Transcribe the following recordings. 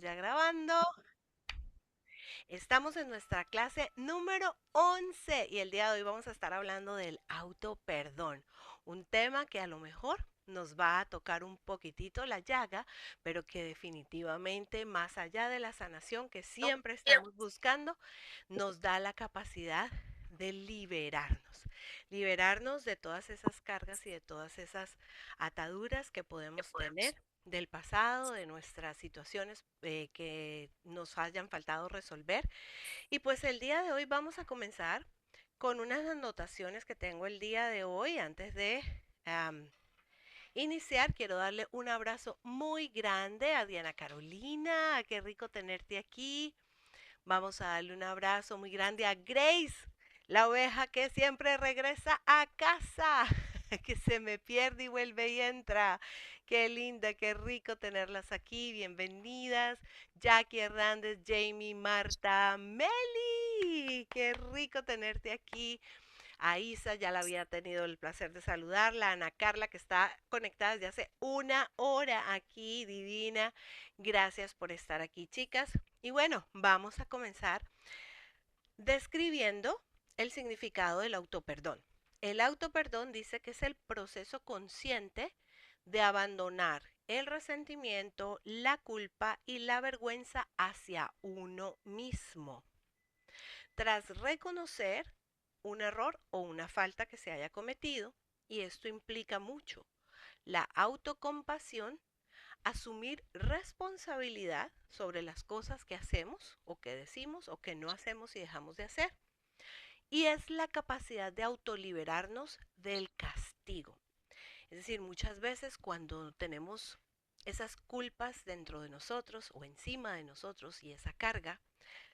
Ya grabando. Estamos en nuestra clase número 11 y el día de hoy vamos a estar hablando del auto perdón, un tema que a lo mejor nos va a tocar un poquitito la llaga, pero que definitivamente más allá de la sanación que siempre estamos buscando, nos da la capacidad de liberarnos de todas esas cargas y de todas esas ataduras que podemos tener del pasado, de nuestras situaciones que nos hayan faltado resolver. Y pues el día de hoy vamos a comenzar con unas anotaciones que tengo el día de hoy. Antes de iniciar, quiero darle un abrazo muy grande a Diana Carolina. Qué rico tenerte aquí. Vamos a darle un abrazo muy grande a Grace, la oveja que siempre regresa a casa, que se me pierde y vuelve y entra. Qué linda, qué rico tenerlas aquí. Bienvenidas. Jackie Hernández, Jamie, Marta, Meli. Qué rico tenerte aquí. A Isa ya la había tenido el placer de saludarla. Ana Carla, que está conectada desde hace una hora aquí, divina. Gracias por estar aquí, chicas. Y bueno, vamos a comenzar describiendo el significado del autoperdón. El autoperdón dice que es el proceso consciente de abandonar el resentimiento, la culpa y la vergüenza hacia uno mismo. Tras reconocer un error o una falta que se haya cometido, y esto implica mucho la autocompasión, asumir responsabilidad sobre las cosas que hacemos o que decimos o que no hacemos y dejamos de hacer. Y es la capacidad de autoliberarnos del castigo. Es decir, muchas veces cuando tenemos esas culpas dentro de nosotros o encima de nosotros y esa carga,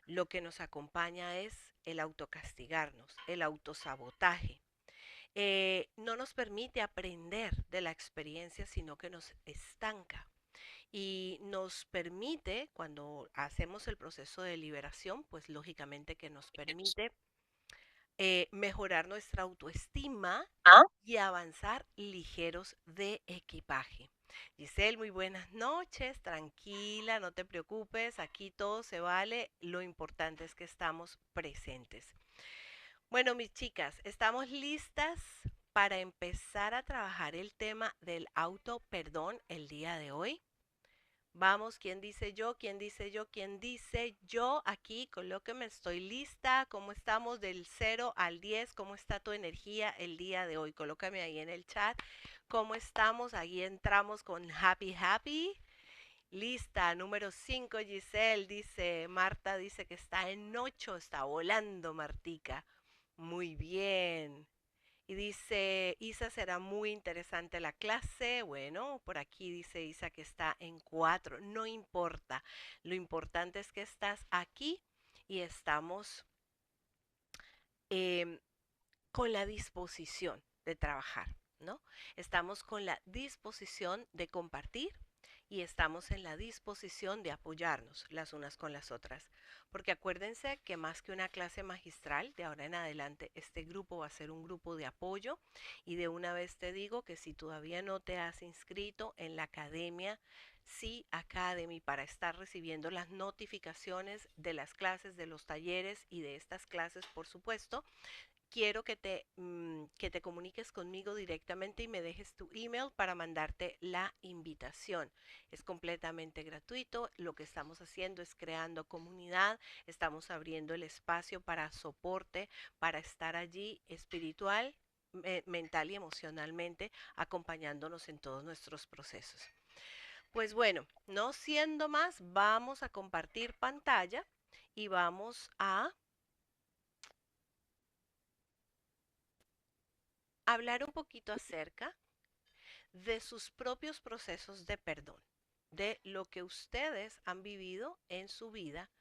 lo que nos acompaña es el autocastigarnos, el autosabotaje. No nos permite aprender de la experiencia, sino que nos estanca y nos permite, cuando hacemos el proceso de liberación, pues lógicamente que nos permite mejorar nuestra autoestima y avanzar ligeros de equipaje. Giselle, muy buenas noches, tranquila, no te preocupes, aquí todo se vale, lo importante es que estamos presentes. Bueno, mis chicas, ¿estamos listas para empezar a trabajar el tema del auto perdón el día de hoy? Vamos, ¿quién dice yo? ¿Quién dice yo? ¿Quién dice yo? Aquí, colóqueme, estoy lista. ¿Cómo estamos del 0 al 10? ¿Cómo está tu energía el día de hoy? Colócame ahí en el chat. ¿Cómo estamos? Ahí entramos con Happy Happy. Lista, número 5, Giselle dice, Marta dice que está en 8, está volando, Martica. Muy bien. Y dice, Isa, será muy interesante la clase. Bueno, por aquí dice Isa que está en 4. No importa. Lo importante es que estás aquí y estamos em, con la disposición de trabajar, ¿no? Estamos con la disposición de compartir y estamos en la disposición de apoyarnos las unas con las otras. Porque acuérdense que más que una clase magistral, de ahora en adelante, este grupo va a ser un grupo de apoyo y de una vez te digo que si todavía no te has inscrito en la academia, sí Academy, para estar recibiendo las notificaciones de las clases, de los talleres y de estas clases, por supuesto, quiero que te comuniques conmigo directamente y me dejes tu email para mandarte la invitación. Es completamente gratuito. Lo que estamos haciendo es creando comunidad, estamos abriendo el espacio para soporte, para estar allí espiritual, mental y emocionalmente, acompañándonos en todos nuestros procesos. Pues bueno, no siendo más, vamos a compartir pantalla y vamos a hablar un poquito acerca de sus propios procesos de perdón, de lo que ustedes han vivido en su vida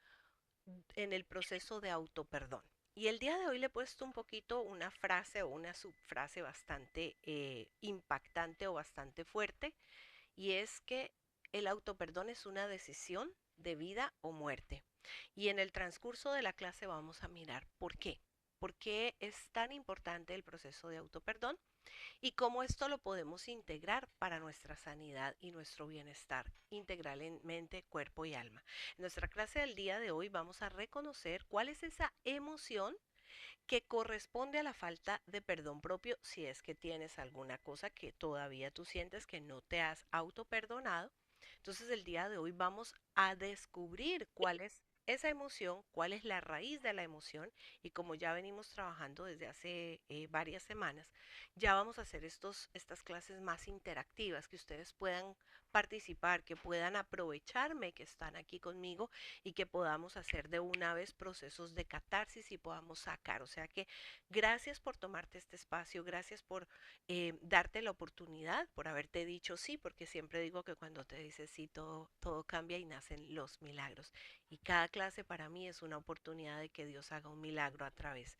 en el proceso de autoperdón. Y el día de hoy le he puesto un poquito una frase o una subfrase bastante impactante o bastante fuerte, y es que el autoperdón es una decisión de vida o muerte. Y en el transcurso de la clase vamos a mirar por qué. por qué es tan importante el proceso de autoperdón y cómo esto lo podemos integrar para nuestra sanidad y nuestro bienestar integral en mente, cuerpo y alma. En nuestra clase del día de hoy vamos a reconocer cuál es esa emoción que corresponde a la falta de perdón propio si es que tienes alguna cosa que todavía tú sientes que no te has autoperdonado. Entonces el día de hoy vamos a descubrir cuál es esa emoción, cuál es la raíz de la emoción y como ya venimos trabajando desde hace varias semanas, ya vamos a hacer estas clases más interactivas, que ustedes puedan participar, que puedan aprovecharme que están aquí conmigo y que podamos hacer de una vez procesos de catarsis y podamos sacar. O sea que gracias por tomarte este espacio, gracias por darte la oportunidad, por haberte dicho sí, porque siempre digo que cuando te dices sí, todo cambia y nacen los milagros. Y cada clase para mí es una oportunidad de que Dios haga un milagro a través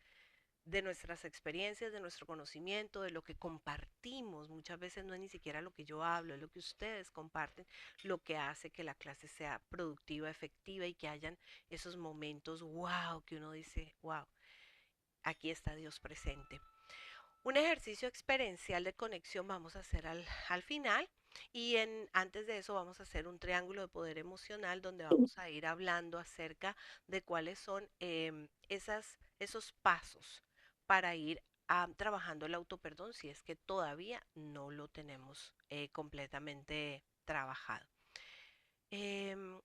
de nuestras experiencias, de nuestro conocimiento, de lo que compartimos. Muchas veces no es ni siquiera lo que yo hablo, es lo que ustedes comparten, lo que hace que la clase sea productiva, efectiva y que hayan esos momentos, wow, que uno dice, wow, aquí está Dios presente. Un ejercicio experiencial de conexión vamos a hacer al final y antes de eso vamos a hacer un triángulo de poder emocional donde vamos a ir hablando acerca de cuáles son esos pasos para ir trabajando el autoperdón si es que todavía no lo tenemos completamente trabajado. Em,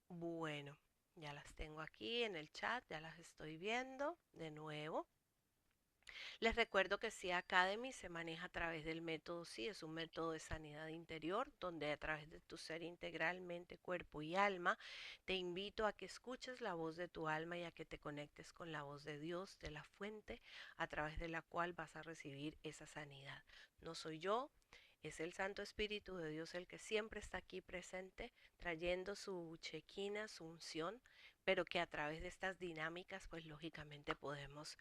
bueno, ya las tengo aquí en el chat, ya las estoy viendo de nuevo. Les recuerdo que SIA Academy se maneja a través del método SI, es un método de sanidad interior, donde a través de tu ser integral, mente, cuerpo y alma, te invito a que escuches la voz de tu alma y a que te conectes con la voz de Dios, de la fuente, a través de la cual vas a recibir esa sanidad. No soy yo, es el Santo Espíritu de Dios el que siempre está aquí presente, trayendo su chequina, su unción, pero que a través de estas dinámicas, pues lógicamente podemos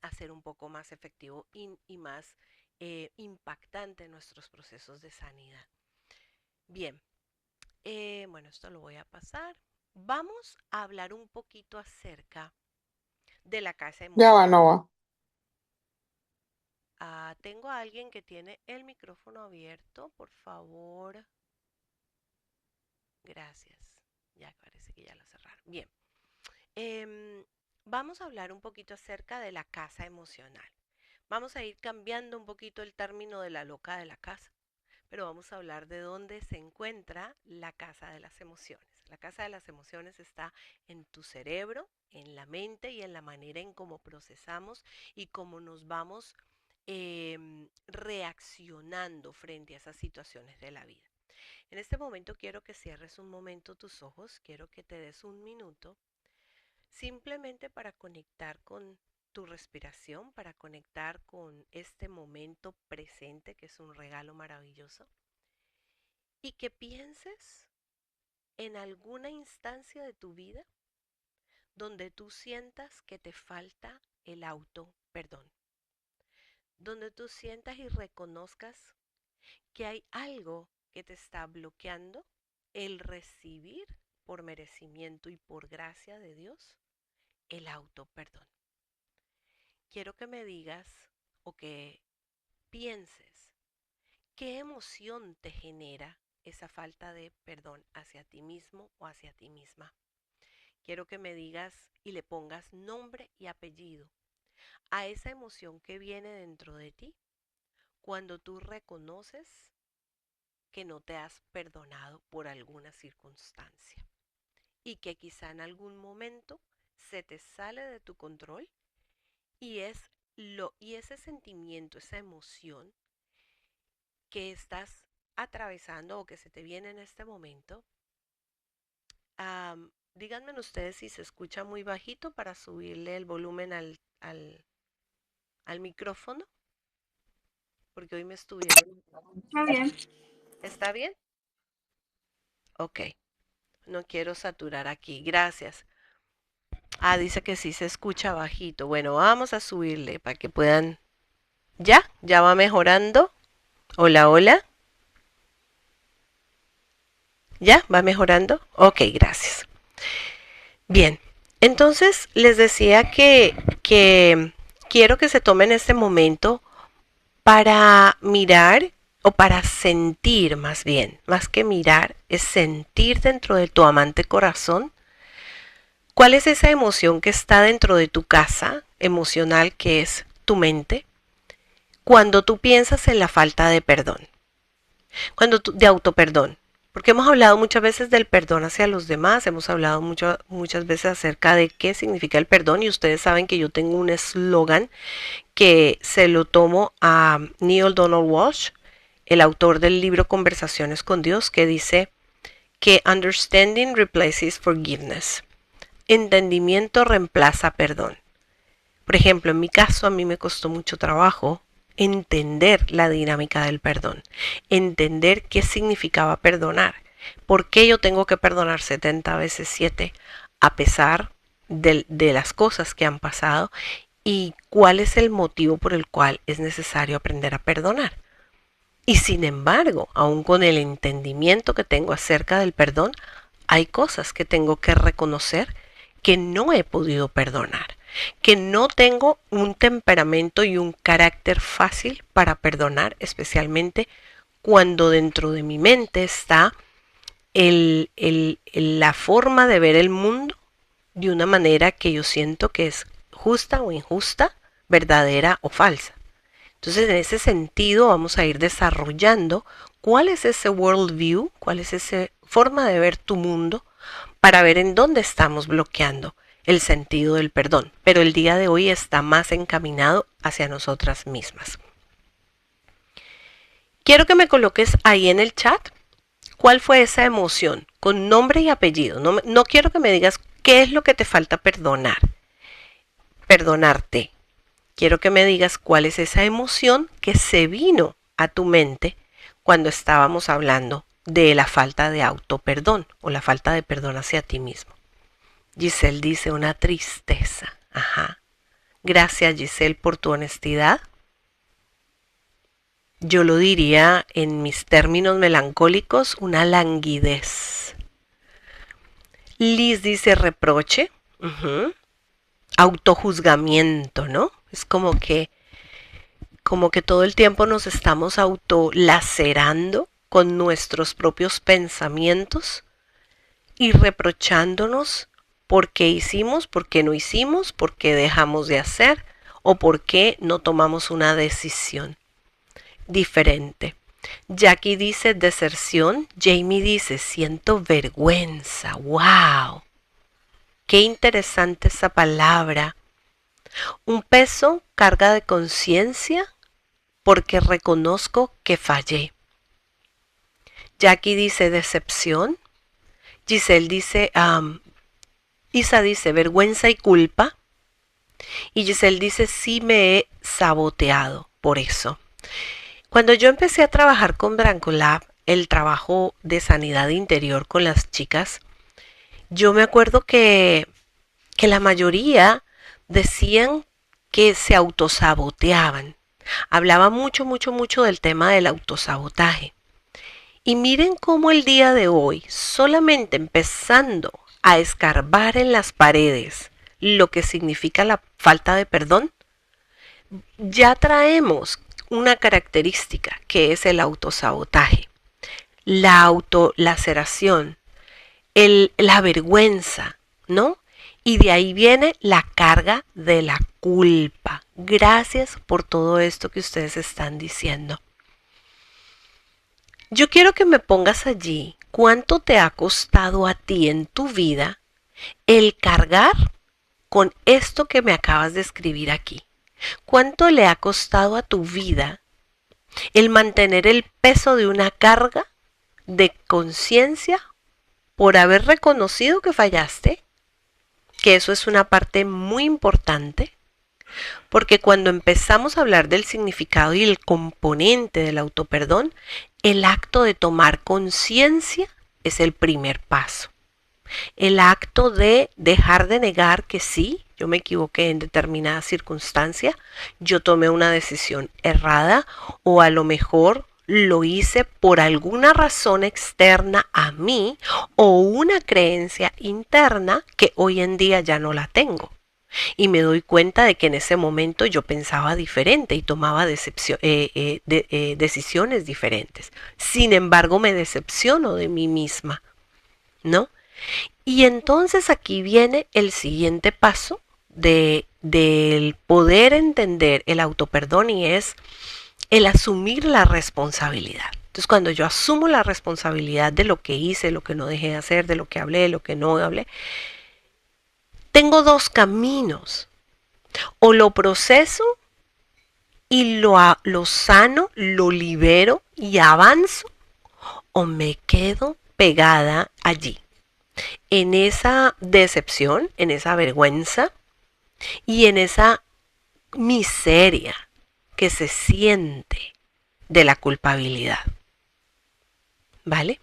hacer un poco más efectivo y más impactante nuestros procesos de sanidad. Bien, bueno, esto lo voy a pasar. Vamos a hablar un poquito acerca de la casa Ya va, emocional. no va. Tengo a alguien que tiene el micrófono abierto, por favor. Gracias. Ya parece que ya lo cerraron. Bien. Vamos a hablar un poquito acerca de la casa emocional. Vamos a ir cambiando un poquito el término de la loca de la casa, pero vamos a hablar de dónde se encuentra la casa de las emociones. La casa de las emociones está en tu cerebro, en la mente y en la manera en cómo procesamos y cómo nos vamos reaccionando frente a esas situaciones de la vida. En este momento quiero que cierres un momento tus ojos, quiero que te des un minuto simplemente para conectar con tu respiración, para conectar con este momento presente que es un regalo maravilloso y que pienses en alguna instancia de tu vida donde tú sientas que te falta el auto perdón, donde tú sientas y reconozcas que hay algo que te está bloqueando el recibir por merecimiento y por gracia de Dios el auto perdón. Quiero que me digas o que pienses qué emoción te genera esa falta de perdón hacia ti mismo o hacia ti misma. Quiero que me digas y le pongas nombre y apellido a esa emoción que viene dentro de ti cuando tú reconoces que no te has perdonado por alguna circunstancia y que quizá en algún momento se te sale de tu control y y ese sentimiento, esa emoción que estás atravesando o que se te viene en este momento, díganme ustedes si se escucha muy bajito para subirle el volumen al micrófono, porque hoy me estuvieron... Está bien. ¿Está bien? Ok, no quiero saturar aquí, gracias. Dice que sí se escucha bajito. Bueno, vamos a subirle para que puedan... ¿Ya? ¿Ya va mejorando? Hola, hola. ¿Ya? ¿Va mejorando? Ok, gracias. Bien. Entonces les decía que quiero que se tomen este momento para mirar o para sentir más bien, más que mirar, es sentir dentro de tu amante corazón cuál es esa emoción que está dentro de tu casa emocional que es tu mente cuando tú piensas en la falta de perdón, de autoperdón. Porque hemos hablado muchas veces del perdón hacia los demás, hemos hablado muchas veces acerca de qué significa el perdón y ustedes saben que yo tengo un eslogan que se lo tomo a Neale Donald Walsh, el autor del libro Conversaciones con Dios, que dice que understanding replaces forgiveness. Entendimiento reemplaza perdón. Por ejemplo, en mi caso a mí me costó mucho trabajo entender la dinámica del perdón, entender qué significaba perdonar, por qué yo tengo que perdonar 70 veces 7 a pesar de las cosas que han pasado y cuál es el motivo por el cual es necesario aprender a perdonar. Y sin embargo, aun con el entendimiento que tengo acerca del perdón, hay cosas que tengo que reconocer que no he podido perdonar, que no tengo un temperamento y un carácter fácil para perdonar, especialmente cuando dentro de mi mente está la forma de ver el mundo de una manera que yo siento que es justa o injusta, verdadera o falsa. Entonces, en ese sentido, vamos a ir desarrollando cuál es ese worldview, cuál es esa forma de ver tu mundo para ver en dónde estamos bloqueando el sentido del perdón. Pero el día de hoy está más encaminado hacia nosotras mismas. Quiero que me coloques ahí en el chat cuál fue esa emoción con nombre y apellido. No quiero que me digas qué es lo que te falta perdonarte. Quiero que me digas cuál es esa emoción que se vino a tu mente cuando estábamos hablando de la falta de autoperdón o la falta de perdón hacia ti mismo. Giselle dice una tristeza. Ajá. Gracias, Giselle, por tu honestidad. Yo lo diría en mis términos melancólicos, una languidez. Liz dice reproche. Autojuzgamiento, ¿no? Es como que todo el tiempo nos estamos autolacerando con nuestros propios pensamientos y reprochándonos por qué hicimos, por qué no hicimos, por qué dejamos de hacer o por qué no tomamos una decisión diferente. Jackie dice deserción, Jamie dice siento vergüenza. ¡Wow! Qué interesante esa palabra. Un peso, carga de conciencia, porque reconozco que fallé. Jackie dice decepción. Giselle dice, Isa dice vergüenza y culpa. Y Giselle dice sí me he saboteado por eso. Cuando yo empecé a trabajar con Brancolab, el trabajo de sanidad interior con las chicas, yo me acuerdo que la mayoría decían que se autosaboteaban. Hablaba mucho del tema del autosabotaje. Y miren cómo el día de hoy, solamente empezando a escarbar en las paredes lo que significa la falta de perdón, ya traemos una característica que es el autosabotaje, la autolaceración, la vergüenza, ¿no? Y de ahí viene la carga de la culpa. Gracias por todo esto que ustedes están diciendo. Yo quiero que me pongas allí cuánto te ha costado a ti en tu vida el cargar con esto que me acabas de escribir aquí. ¿Cuánto le ha costado a tu vida el mantener el peso de una carga de conciencia por haber reconocido que fallaste? Que eso es una parte muy importante, porque cuando empezamos a hablar del significado y el componente del autoperdón, el acto de tomar conciencia es el primer paso. El acto de dejar de negar que sí, yo me equivoqué en determinada circunstancia, yo tomé una decisión errada o a lo mejor lo hice por alguna razón externa a mí o una creencia interna que hoy en día ya no la tengo. Y me doy cuenta de que en ese momento yo pensaba diferente y tomaba decisiones diferentes. Sin embargo, me decepciono de mí misma, ¿no? Y entonces aquí viene el siguiente paso del poder entender el autoperdón, y es el asumir la responsabilidad. Entonces, cuando yo asumo la responsabilidad de lo que hice, lo que no dejé de hacer, de lo que hablé, de lo que no hablé, tengo dos caminos. O lo proceso y lo sano, lo libero y avanzo, o me quedo pegada allí, en esa decepción, en esa vergüenza y en esa miseria que se siente de la culpabilidad. ¿Vale?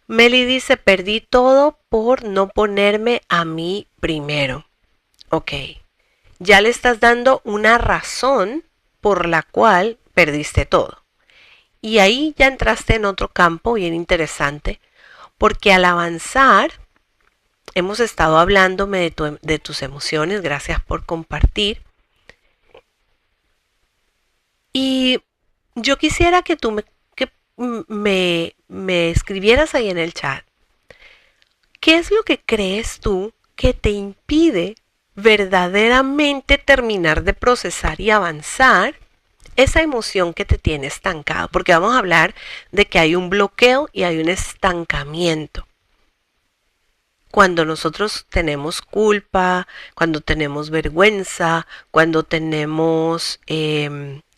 Meli dice, perdí todo por no ponerme a mí primero. Ok, ya le estás dando una razón por la cual perdiste todo. Y ahí ya entraste en otro campo bien interesante, porque al avanzar, hemos estado hablándome de tus emociones, gracias por compartir. Y yo quisiera que tú me escribieras ahí en el chat, ¿qué es lo que crees tú que te impide verdaderamente terminar de procesar y avanzar esa emoción que te tiene estancado? Porque vamos a hablar de que hay un bloqueo y hay un estancamiento. Cuando nosotros tenemos culpa, cuando tenemos vergüenza, cuando tenemos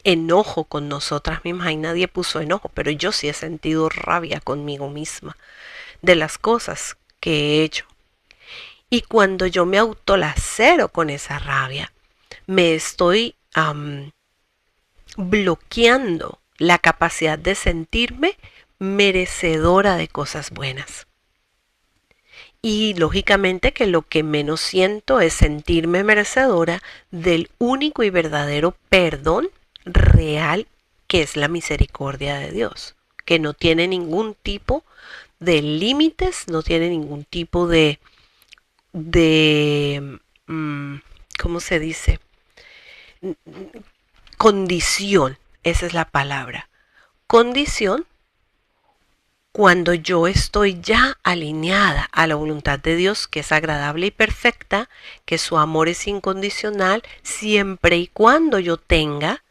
enojo con nosotras mismas, y nadie puso enojo, pero yo sí he sentido rabia conmigo misma de las cosas que he hecho. Y cuando yo me autolacero con esa rabia, me estoy bloqueando la capacidad de sentirme merecedora de cosas buenas. Y lógicamente que lo que menos siento es sentirme merecedora del único y verdadero perdón real, que es la misericordia de Dios, que no tiene ningún tipo de límites, no tiene ningún tipo de ¿cómo se dice? Condición, esa es la palabra. Condición cuando yo estoy ya alineada a la voluntad de Dios, que es agradable y perfecta, que su amor es incondicional, siempre y cuando yo tenga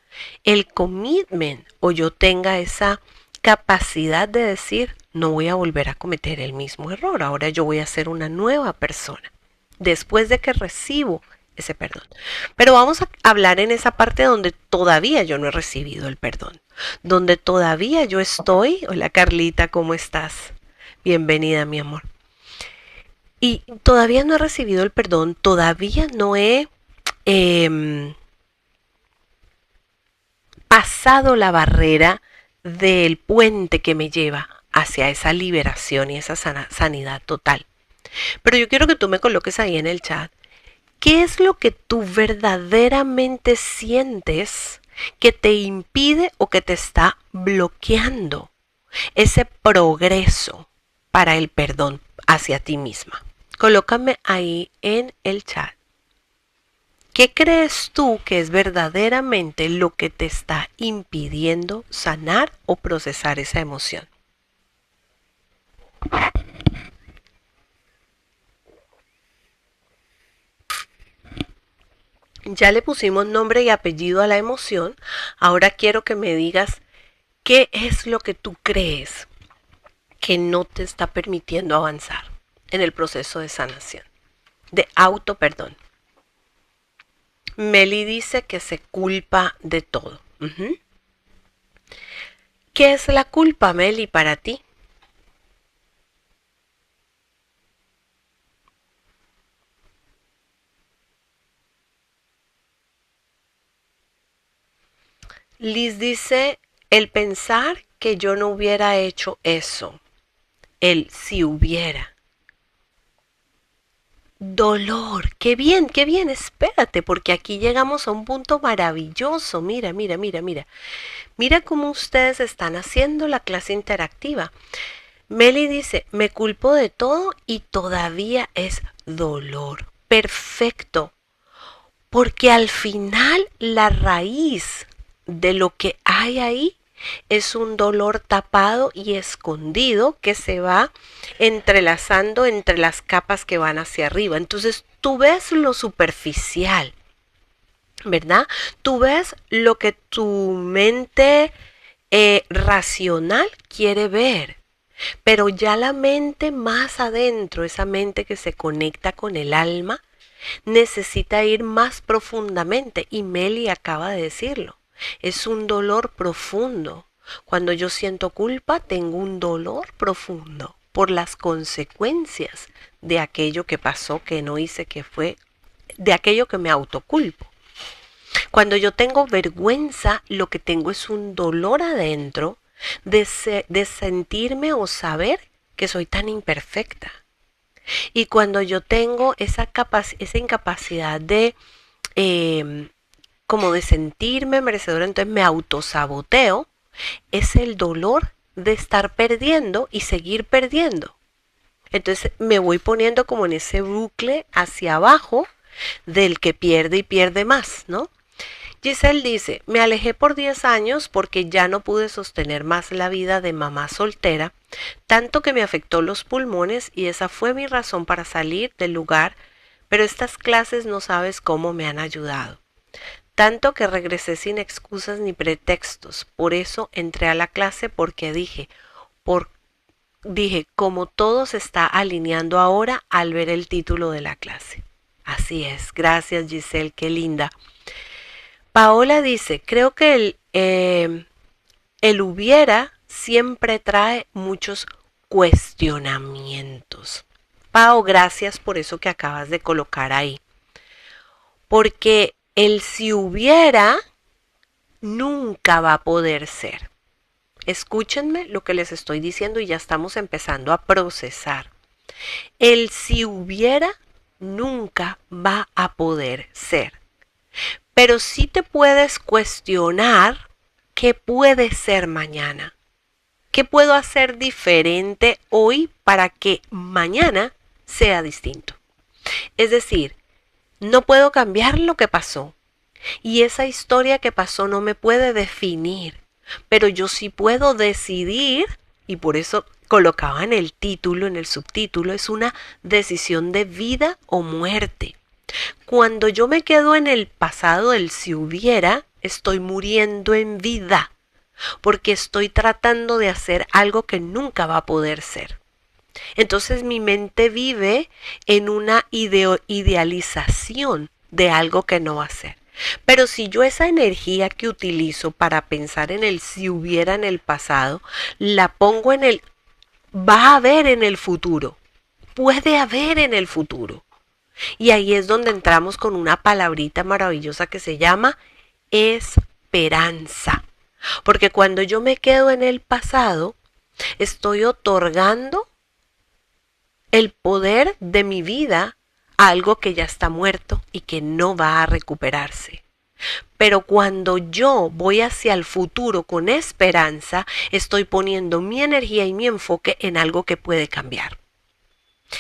el commitment o yo tenga esa capacidad de decir, no voy a volver a cometer el mismo error, ahora yo voy a ser una nueva persona, después de que recibo ese perdón. Pero vamos a hablar en esa parte donde todavía yo no he recibido el perdón, donde todavía yo estoy. Hola Carlita, ¿cómo estás? Bienvenida, mi amor. Y todavía no he recibido el perdón, todavía no he pasado la barrera del puente que me lleva hacia esa liberación y esa sanidad total. Pero yo quiero que tú me coloques ahí en el chat, ¿qué es lo que tú verdaderamente sientes que te impide o que te está bloqueando ese progreso para el perdón hacia ti misma? Colócame ahí en el chat. ¿Qué crees tú que es verdaderamente lo que te está impidiendo sanar o procesar esa emoción? Ya le pusimos nombre y apellido a la emoción. Ahora quiero que me digas qué es lo que tú crees que no te está permitiendo avanzar en el proceso de sanación, de auto perdón. Meli dice que se culpa de todo. ¿Qué es la culpa, Meli, para ti? Liz dice, el pensar que yo no hubiera hecho eso, el si hubiera. Dolor, qué bien, espérate, porque aquí llegamos a un punto maravilloso. Mira, mira, mira, mira. Mira cómo ustedes están haciendo la clase interactiva. Meli dice, me culpo de todo y todavía es dolor. Perfecto, porque al final la raíz de lo que hay ahí es un dolor tapado y escondido que se va entrelazando entre las capas que van hacia arriba. Entonces tú ves lo superficial, ¿verdad? Tú ves lo que tu mente racional quiere ver. Pero ya la mente más adentro, esa mente que se conecta con el alma, necesita ir más profundamente. Y Meli acaba de decirlo. Es un dolor profundo. Cuando yo siento culpa, tengo un dolor profundo por las consecuencias de aquello que pasó, que no hice, que fue, de aquello que me autoculpo. Cuando yo tengo vergüenza, lo que tengo es un dolor adentro de sentirme o saber que soy tan imperfecta. Y cuando yo tengo esa incapacidad de como de sentirme merecedora, entonces me autosaboteo, es el dolor de estar perdiendo y seguir perdiendo. Entonces me voy poniendo como en ese bucle hacia abajo del que pierde y pierde más, ¿no? Giselle dice, me alejé por 10 años porque ya no pude sostener más la vida de mamá soltera, tanto que me afectó los pulmones y esa fue mi razón para salir del lugar, pero estas clases no sabes cómo me han ayudado. Tanto que regresé sin excusas ni pretextos, por eso entré a la clase porque dije, como todo se está alineando ahora al ver el título de la clase. Así es, gracias Giselle, qué linda. Paola dice, creo que el hubiera siempre trae muchos cuestionamientos. Pao, gracias por eso que acabas de colocar ahí. Porque el si hubiera nunca va a poder ser. Escúchenme lo que les estoy diciendo y ya estamos empezando a procesar. El si hubiera nunca va a poder ser. Pero sí te puedes cuestionar qué puede ser mañana. ¿Qué puedo hacer diferente hoy para que mañana sea distinto? Es decir, no puedo cambiar lo que pasó. Y esa historia que pasó no me puede definir. Pero yo sí puedo decidir, y por eso colocaba en el título, en el subtítulo, es una decisión de vida o muerte. Cuando yo me quedo en el pasado del si hubiera, estoy muriendo en vida, porque estoy tratando de hacer algo que nunca va a poder ser. Entonces mi mente vive en una idealización de algo que no va a ser. Pero si yo esa energía que utilizo para pensar en el si hubiera en el pasado, la pongo en el va a haber en el futuro, puede haber en el futuro. Y ahí es donde entramos con una palabrita maravillosa que se llama esperanza. Porque cuando yo me quedo en el pasado, estoy otorgando el poder de mi vida a algo que ya está muerto y que no va a recuperarse. Pero cuando yo voy hacia el futuro con esperanza, estoy poniendo mi energía y mi enfoque en algo que puede cambiar.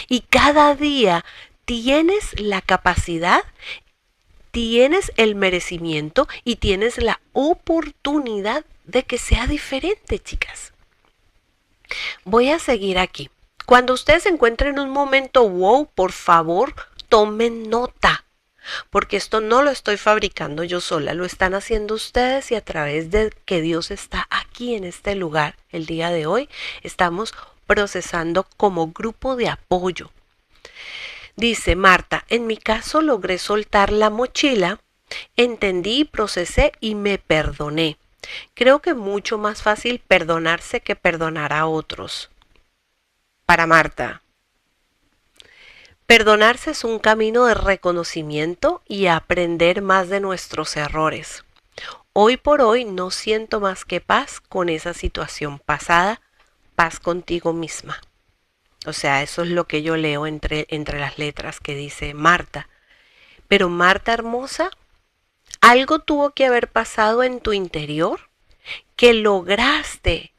Y cada día tienes la capacidad, tienes el merecimiento y tienes la oportunidad de que sea diferente, chicas. Voy a seguir aquí. Cuando ustedes se encuentren en un momento wow, por favor, tomen nota. Porque esto no lo estoy fabricando yo sola, lo están haciendo ustedes y a través de que Dios está aquí en este lugar el día de hoy, estamos procesando como grupo de apoyo. Dice Marta, en mi caso logré soltar la mochila, entendí, procesé y me perdoné. Creo que es mucho más fácil perdonarse que perdonar a otros. Para Marta, perdonarse es un camino de reconocimiento y aprender más de nuestros errores. Hoy por hoy no siento más que paz con esa situación pasada, paz contigo misma. O sea, eso es lo que yo leo entre las letras que dice Marta. Pero Marta hermosa, algo tuvo que haber pasado en tu interior que lograste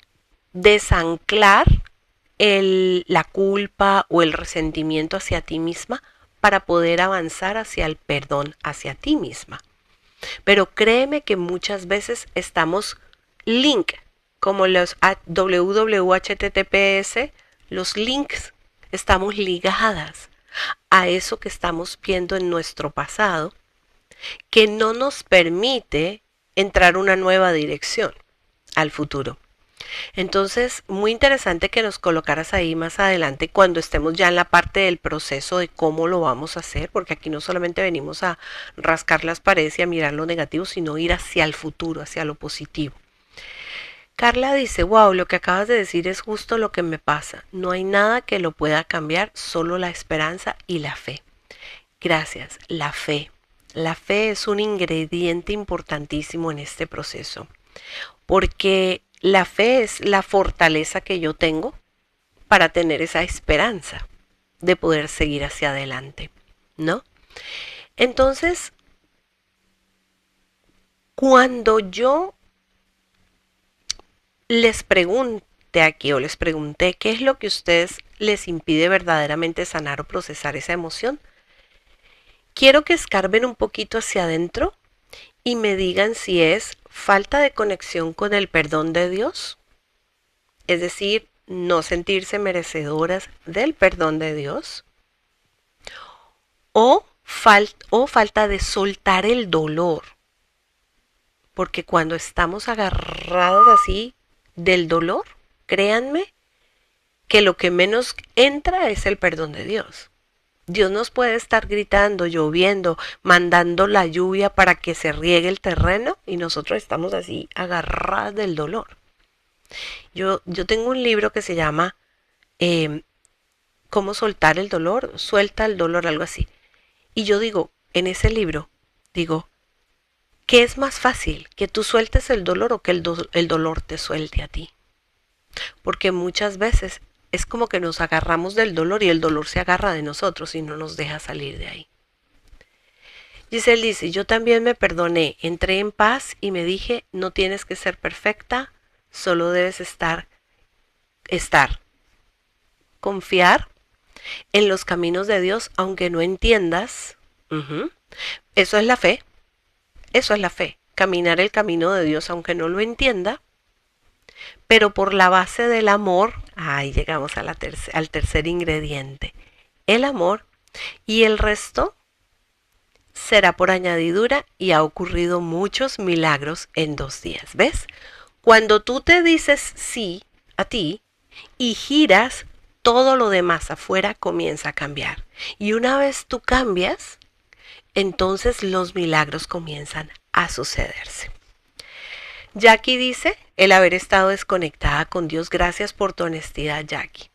desanclar la culpa o el resentimiento hacia ti misma para poder avanzar hacia el perdón hacia ti misma. Pero créeme que muchas veces estamos link, como los www.https, los links, estamos ligadas a eso que estamos viendo en nuestro pasado, que no nos permite entrar una nueva dirección al futuro. Entonces, muy interesante que nos colocaras ahí más adelante cuando estemos ya en la parte del proceso de cómo lo vamos a hacer, porque aquí no solamente venimos a rascar las paredes y a mirar lo negativo, sino ir hacia el futuro, hacia lo positivo. Carla dice, wow, lo que acabas de decir es justo lo que me pasa. No hay nada que lo pueda cambiar, solo la esperanza y la fe. Gracias, la fe. La fe es un ingrediente importantísimo en este proceso, porque la fe es la fortaleza que yo tengo para tener esa esperanza de poder seguir hacia adelante, ¿no? Entonces, cuando yo les pregunte aquí o les pregunté qué es lo que a ustedes les impide verdaderamente sanar o procesar esa emoción, quiero que escarben un poquito hacia adentro y me digan si es falta de conexión con el perdón de Dios, es decir, no sentirse merecedoras del perdón de Dios, o falta de soltar el dolor, porque cuando estamos agarrados así del dolor, créanme que lo que menos entra es el perdón de Dios. Dios nos puede estar gritando, lloviendo, mandando la lluvia para que se riegue el terreno y nosotros estamos así agarrados del dolor. Yo tengo un libro que se llama ¿Cómo soltar el dolor? Suelta el dolor, algo así. Y yo digo, en ese libro, digo, ¿qué es más fácil? ¿Que tú sueltes el dolor o que el dolor te suelte a ti? Porque muchas veces es como que nos agarramos del dolor y el dolor se agarra de nosotros y no nos deja salir de ahí. Giselle dice, yo también me perdoné, entré en paz y me dije, no tienes que ser perfecta, solo debes estar, confiar en los caminos de Dios, aunque no entiendas. Eso es la fe, eso es la fe, caminar el camino de Dios aunque no lo entienda, pero por la base del amor, ahí llegamos a al tercer ingrediente, el amor, y el resto será por añadidura y ha ocurrido muchos milagros en 2 días, ¿ves? Cuando tú te dices sí a ti y giras, todo lo demás afuera comienza a cambiar. Y una vez tú cambias, entonces los milagros comienzan a sucederse. Jackie dice, el haber estado desconectada con Dios, gracias por tu honestidad, Jackie.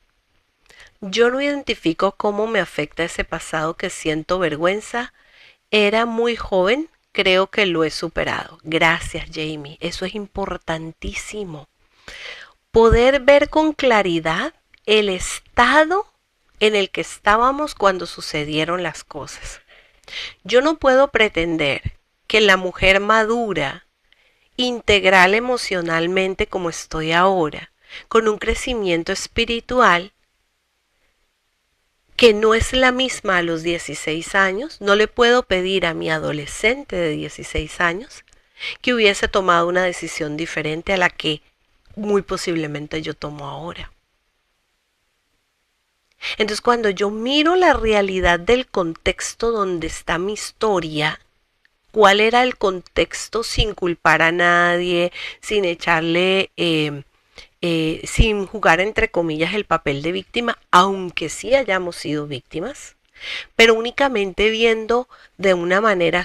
Yo no identifico cómo me afecta ese pasado que siento vergüenza. Era muy joven, creo que lo he superado. Gracias, Jamie. Eso es importantísimo. Poder ver con claridad el estado en el que estábamos cuando sucedieron las cosas. Yo no puedo pretender que la mujer madura, integral emocionalmente como estoy ahora, con un crecimiento espiritual que no es la misma a los 16 años, no le puedo pedir a mi adolescente de 16 años que hubiese tomado una decisión diferente a la que muy posiblemente yo tomo ahora. Entonces, cuando yo miro la realidad del contexto donde está mi historia, cuál era el contexto sin culpar a nadie, sin echarle, sin jugar entre comillas el papel de víctima, aunque sí hayamos sido víctimas, pero únicamente viendo de una manera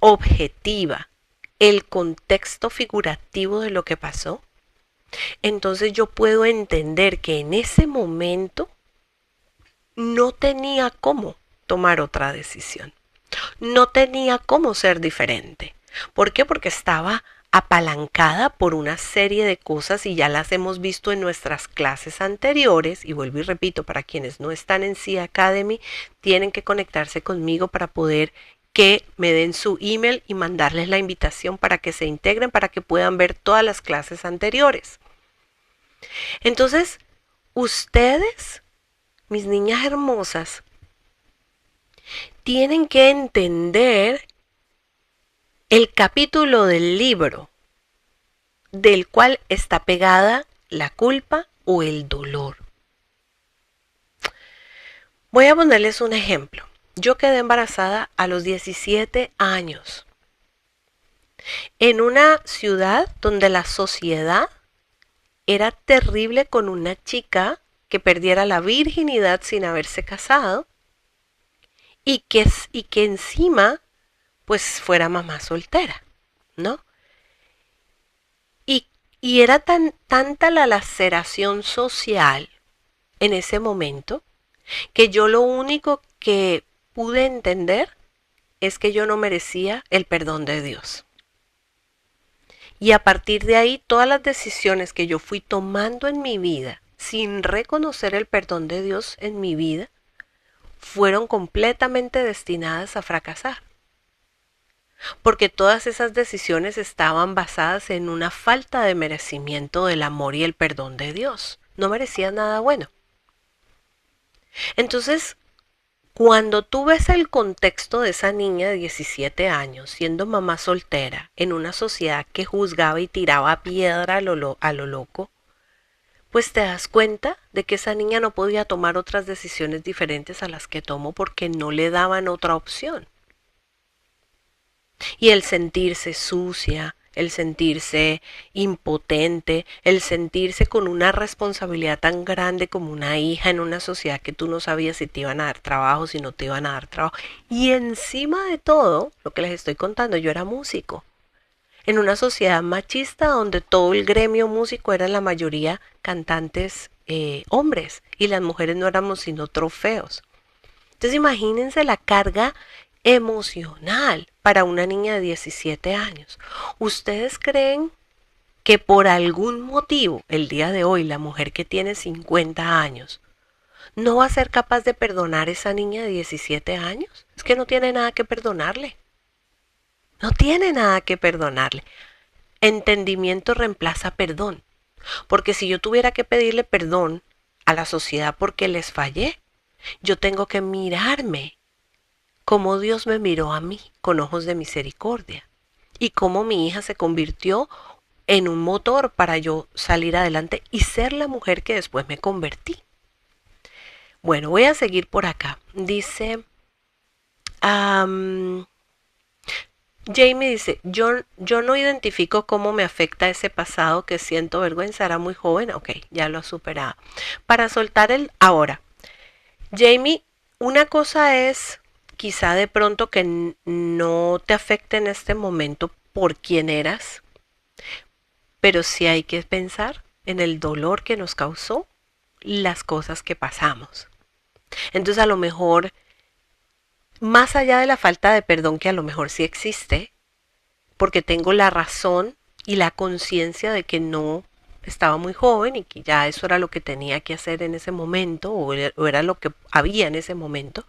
objetiva el contexto figurativo de lo que pasó, entonces yo puedo entender que en ese momento no tenía cómo tomar otra decisión. No tenía cómo ser diferente. ¿Por qué? Porque estaba apalancada por una serie de cosas y ya las hemos visto en nuestras clases anteriores. Y vuelvo y repito, para quienes no están en SIA Academy, tienen que conectarse conmigo para poder que me den su email y mandarles la invitación para que se integren, para que puedan ver todas las clases anteriores. Entonces, ustedes, mis niñas hermosas, tienen que entender el capítulo del libro del cual está pegada la culpa o el dolor. Voy a ponerles un ejemplo. Yo quedé embarazada a los 17 años en una ciudad donde la sociedad era terrible con una chica que perdiera la virginidad sin haberse casado y que encima pues fuera mamá soltera, ¿no? Y era tanta la laceración social en ese momento que yo lo único que pude entender es que yo no merecía el perdón de Dios. Y a partir de ahí, todas las decisiones que yo fui tomando en mi vida, sin reconocer el perdón de Dios en mi vida, fueron completamente destinadas a fracasar. Porque todas esas decisiones estaban basadas en una falta de merecimiento del amor y el perdón de Dios. No merecía nada bueno. Entonces, cuando tú ves el contexto de esa niña de 17 años, siendo mamá soltera, en una sociedad que juzgaba y tiraba piedra a lo loco, pues te das cuenta de que esa niña no podía tomar otras decisiones diferentes a las que tomó porque no le daban otra opción. Y el sentirse sucia, el sentirse impotente, el sentirse con una responsabilidad tan grande como una hija en una sociedad que tú no sabías si te iban a dar trabajo, si no te iban a dar trabajo. Y encima de todo, lo que les estoy contando, yo era músico. En una sociedad machista donde todo el gremio músico era la mayoría cantantes hombres y las mujeres no éramos sino trofeos. Entonces imagínense la carga emocional para una niña de 17 años. ¿Ustedes creen que por algún motivo el día de hoy la mujer que tiene 50 años no va a ser capaz de perdonar a esa niña de 17 años? Es que no tiene nada que perdonarle. No tiene nada que perdonarle. Entendimiento reemplaza perdón. Porque si yo tuviera que pedirle perdón a la sociedad porque les fallé, yo tengo que mirarme como Dios me miró a mí con ojos de misericordia y cómo mi hija se convirtió en un motor para yo salir adelante y ser la mujer que después me convertí. Bueno, voy a seguir por acá. Dice, Jamie dice, yo no identifico cómo me afecta ese pasado que siento vergüenza, era muy joven, ok, ya lo he superado. Para soltar el ahora, Jamie, una cosa es quizá de pronto que no te afecte en este momento por quién eras, pero sí hay que pensar en el dolor que nos causó las cosas que pasamos. Entonces a lo mejor, más allá de la falta de perdón que a lo mejor sí existe, porque tengo la razón y la conciencia de que no estaba muy joven y que ya eso era lo que tenía que hacer en ese momento o era lo que había en ese momento,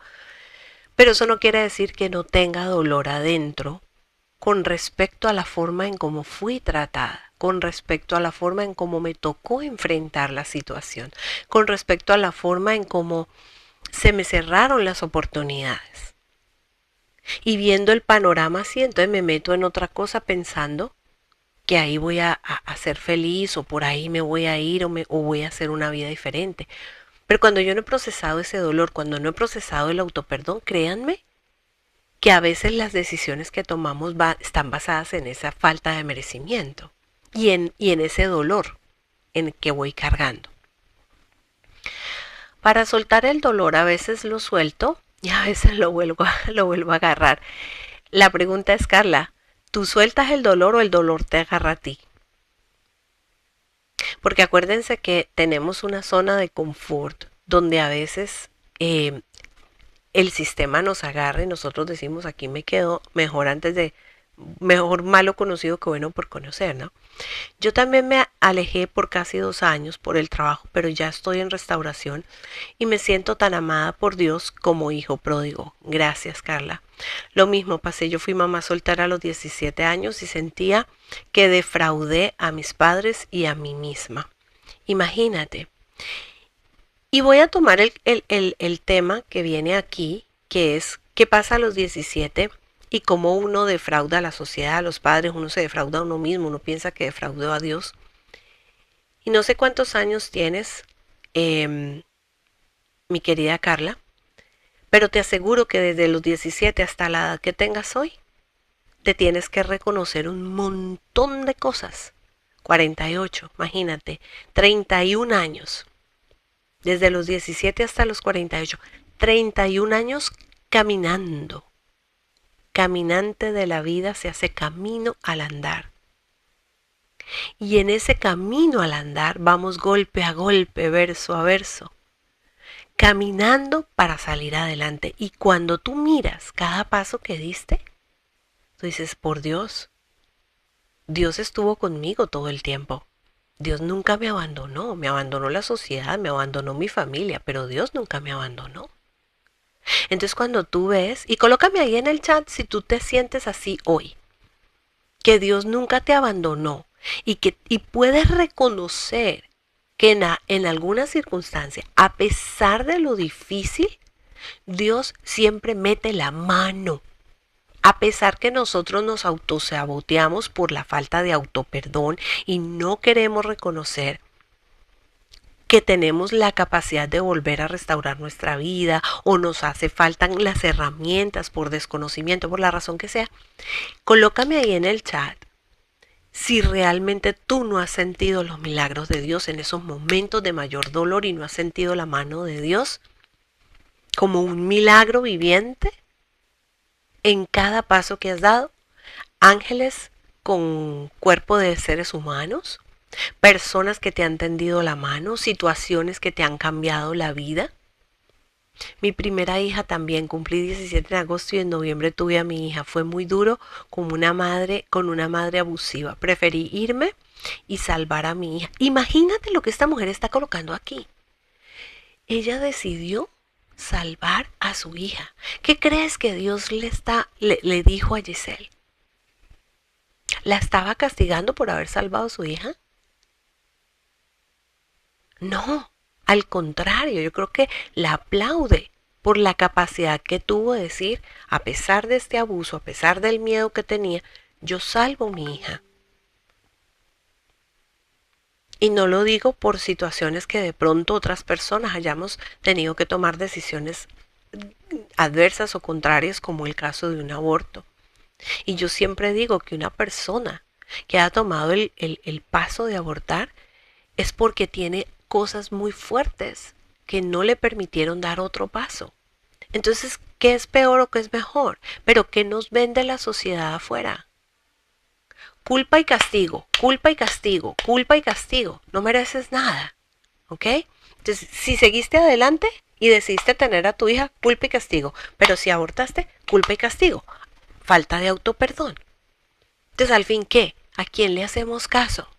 pero eso no quiere decir que no tenga dolor adentro con respecto a la forma en cómo fui tratada, con respecto a la forma en cómo me tocó enfrentar la situación, con respecto a la forma en cómo se me cerraron las oportunidades. Y viendo el panorama así, entonces me meto en otra cosa pensando que ahí voy a ser feliz o por ahí me voy a ir o voy a hacer una vida diferente. Pero cuando yo no he procesado ese dolor, cuando no he procesado el autoperdón, créanme que a veces las decisiones que tomamos están basadas en esa falta de merecimiento y en ese dolor en que voy cargando. Para soltar el dolor a veces lo suelto y a veces lo vuelvo a agarrar. La pregunta es, Carla, ¿tú sueltas el dolor o el dolor te agarra a ti? Porque acuérdense que tenemos una zona de confort donde a veces el sistema nos agarra y nosotros decimos aquí me quedo mejor antes de mejor malo conocido que bueno por conocer, ¿no? Yo también me alejé por casi 2 años por el trabajo, pero ya estoy en restauración y me siento tan amada por Dios como hijo pródigo. Gracias, Carla. Lo mismo pasé, yo fui mamá soltera a los 17 años y sentía que defraudé a mis padres y a mí misma. Imagínate. Y voy a tomar el tema que viene aquí, que es qué pasa a los 17 y cómo uno defrauda a la sociedad, a los padres, uno se defrauda a uno mismo, uno piensa que defraudó a Dios. Y no sé cuántos años tienes, em, mi querida Carla, pero te aseguro que desde los 17 hasta la edad que tengas hoy, te tienes que reconocer un montón de cosas. 48, imagínate, 31 años. Desde los 17 hasta los 48, 31 años caminando. Caminante de la vida se hace camino al andar. Y en ese camino al andar vamos golpe a golpe, verso a verso, caminando para salir adelante. Y cuando tú miras cada paso que diste, tú dices, por Dios, Dios estuvo conmigo todo el tiempo. Dios nunca me abandonó la sociedad, me abandonó mi familia, pero Dios nunca me abandonó. Entonces cuando tú ves, y colócame ahí en el chat si tú te sientes así hoy, que Dios nunca te abandonó y puedes reconocer que en alguna circunstancia, a pesar de lo difícil, Dios siempre mete la mano. A pesar que nosotros nos autosaboteamos por la falta de autoperdón y no queremos reconocer que tenemos la capacidad de volver a restaurar nuestra vida o nos hace falta las herramientas por desconocimiento, por la razón que sea, colócame ahí en el chat si realmente tú no has sentido los milagros de Dios en esos momentos de mayor dolor y no has sentido la mano de Dios como un milagro viviente en cada paso que has dado. Ángeles con cuerpo de seres humanos, personas que te han tendido la mano, situaciones que te han cambiado la vida. Mi primera hija también, cumplí 17 de agosto y en noviembre tuve a mi hija. Fue muy duro con una madre abusiva. Preferí irme y salvar a mi hija. Imagínate lo que esta mujer está colocando aquí. Ella decidió salvar a su hija. ¿Qué crees que Dios le dijo a Giselle? ¿La estaba castigando por haber salvado a su hija? No, al contrario, yo creo que la aplaude por la capacidad que tuvo de decir, a pesar de este abuso, a pesar del miedo que tenía, yo salvo a mi hija. Y no lo digo por situaciones que de pronto otras personas hayamos tenido que tomar decisiones adversas o contrarias, como el caso de un aborto. Y yo siempre digo que una persona que ha tomado el paso de abortar es porque tiene cosas muy fuertes que no le permitieron dar otro paso. Entonces, ¿qué es peor o qué es mejor? Pero ¿qué nos vende la sociedad afuera? Culpa y castigo, culpa y castigo, culpa y castigo. No mereces nada, ¿ok? Entonces, si seguiste adelante y decidiste tener a tu hija, culpa y castigo. Pero si abortaste, culpa y castigo. Falta de autoperdón. Entonces, al fin, ¿qué? ¿A quién le hacemos caso?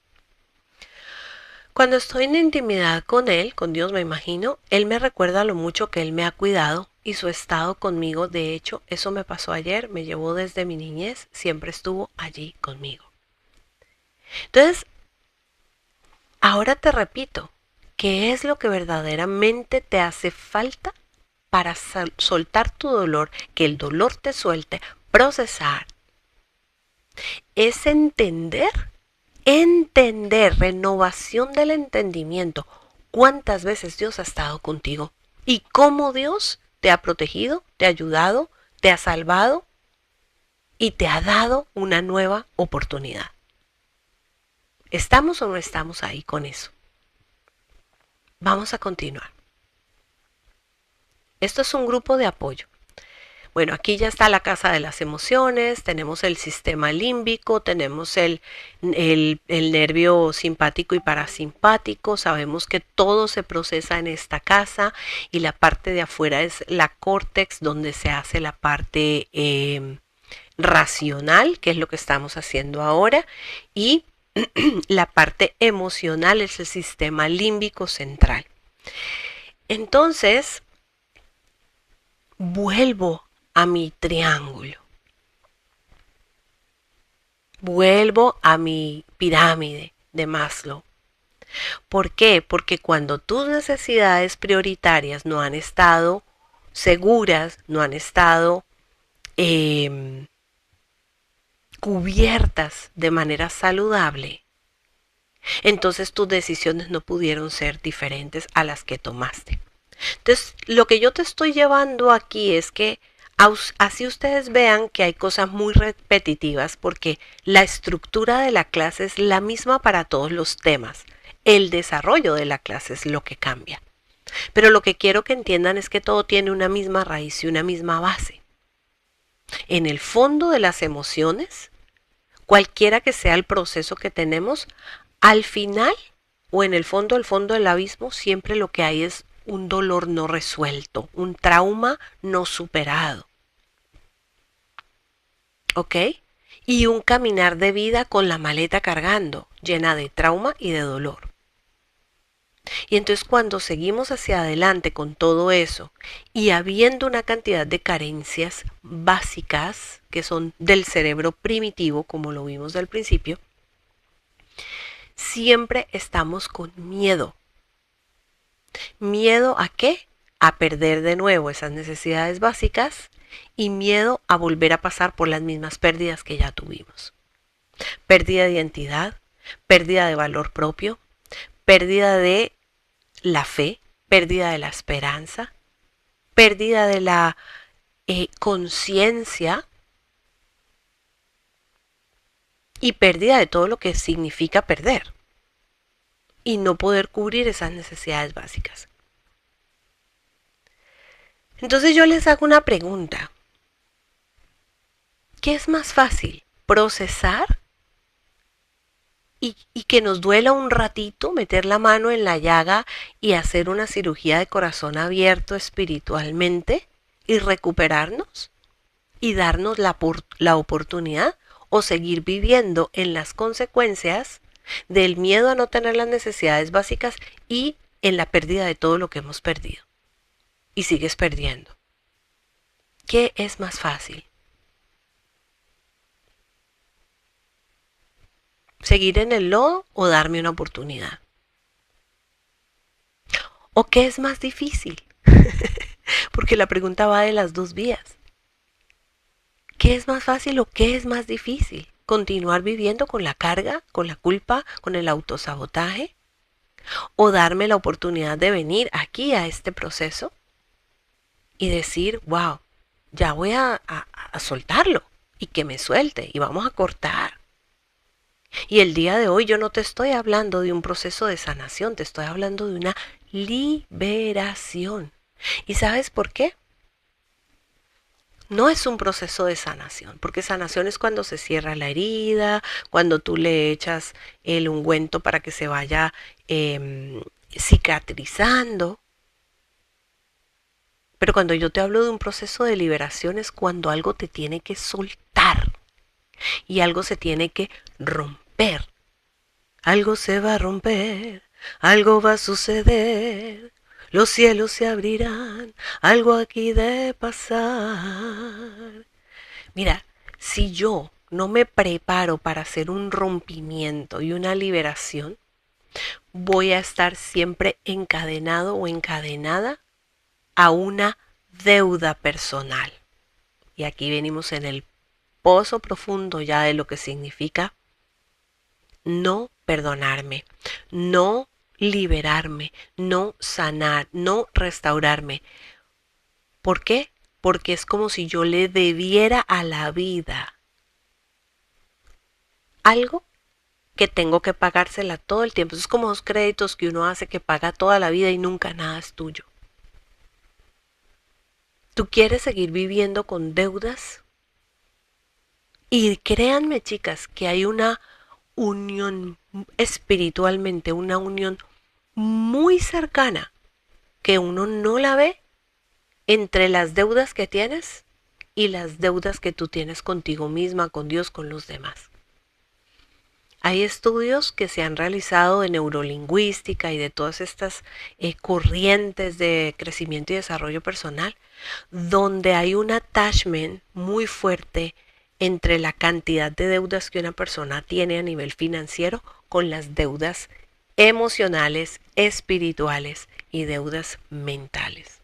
Cuando estoy en intimidad con Él, con Dios me imagino, Él me recuerda lo mucho que Él me ha cuidado y su estado conmigo. De hecho, eso me pasó ayer, me llevó desde mi niñez, siempre estuvo allí conmigo. Entonces, ahora te repito, ¿qué es lo que verdaderamente te hace falta para soltar tu dolor? Que el dolor te suelte, procesar. Es entender, renovación del entendimiento. ¿Cuántas veces Dios ha estado contigo? ¿Y cómo Dios te ha protegido, te ha ayudado, te ha salvado y te ha dado una nueva oportunidad? ¿Estamos o no estamos ahí con eso? Vamos a continuar. Esto es un grupo de apoyo. Bueno, aquí ya está la casa de las emociones, tenemos el sistema límbico, tenemos el nervio simpático y parasimpático, sabemos que todo se procesa en esta casa y la parte de afuera es la córtex donde se hace la parte racional, que es lo que estamos haciendo ahora, y la parte emocional es el sistema límbico central. Entonces, vuelvo a mi triángulo, vuelvo a mi pirámide de Maslow. ¿Por qué? Porque cuando tus necesidades prioritarias no han estado seguras, no han estado cubiertas de manera saludable, entonces tus decisiones no pudieron ser diferentes a las que tomaste. Entonces, lo que yo te estoy llevando aquí es que así ustedes vean que hay cosas muy repetitivas porque la estructura de la clase es la misma para todos los temas. El desarrollo de la clase es lo que cambia. Pero lo que quiero que entiendan es que todo tiene una misma raíz y una misma base. En el fondo de las emociones, cualquiera que sea el proceso que tenemos, al final o en el fondo del abismo, siempre lo que hay es un dolor no resuelto, un trauma no superado. ¿Ok? Y un caminar de vida con la maleta cargando, llena de trauma y de dolor. Y entonces cuando seguimos hacia adelante con todo eso y habiendo una cantidad de carencias básicas que son del cerebro primitivo, como lo vimos al principio, siempre estamos con miedo. ¿Miedo a qué? A perder de nuevo esas necesidades básicas y miedo a volver a pasar por las mismas pérdidas que ya tuvimos. Pérdida de identidad, pérdida de valor propio, pérdida de la fe, pérdida de la esperanza, pérdida de la conciencia y pérdida de todo lo que significa perder y no poder cubrir esas necesidades básicas. Entonces yo les hago una pregunta. ¿Qué es más fácil? ¿Procesar y que nos duela un ratito, meter la mano en la llaga y hacer una cirugía de corazón abierto espiritualmente y recuperarnos y darnos la oportunidad, o seguir viviendo en las consecuencias del miedo a no tener las necesidades básicas y en la pérdida de todo lo que hemos perdido y sigues perdiendo? ¿Qué es más fácil? ¿Seguir en el lodo o darme una oportunidad? ¿O qué es más difícil? Porque la pregunta va de las dos vías. ¿Qué es más fácil o qué es más difícil? ¿Continuar viviendo con la carga, con la culpa, con el autosabotaje? ¿O darme la oportunidad de venir aquí a este proceso y decir, wow, ya voy a soltarlo y que me suelte y vamos a cortar? Y el día de hoy yo no te estoy hablando de un proceso de sanación, te estoy hablando de una liberación. ¿Y sabes por qué? No es un proceso de sanación, porque sanación es cuando se cierra la herida, cuando tú le echas el ungüento para que se vaya cicatrizando. Pero cuando yo te hablo de un proceso de liberación es cuando algo te tiene que soltar y algo se tiene que romper. Algo se va a romper, algo va a suceder, los cielos se abrirán, algo aquí de pasar. Mira, si yo no me preparo para hacer un rompimiento y una liberación, voy a estar siempre encadenado o encadenada a una deuda personal. Y aquí venimos en el pozo profundo ya de lo que significa no perdonarme, no liberarme, no sanar, no restaurarme. ¿Por qué? Porque es como si yo le debiera a la vida algo que tengo que pagársela todo el tiempo. Eso es como los créditos que uno hace que paga toda la vida y nunca nada es tuyo. ¿Tú quieres seguir viviendo con deudas? Y créanme, chicas, que hay una unión espiritualmente, una unión muy cercana que uno no la ve entre las deudas que tienes y las deudas que tú tienes contigo misma, con Dios, con los demás. Hay estudios que se han realizado de neurolingüística y de todas estas corrientes de crecimiento y desarrollo personal, donde hay un attachment muy fuerte entre la cantidad de deudas que una persona tiene a nivel financiero con las deudas emocionales, espirituales y deudas mentales.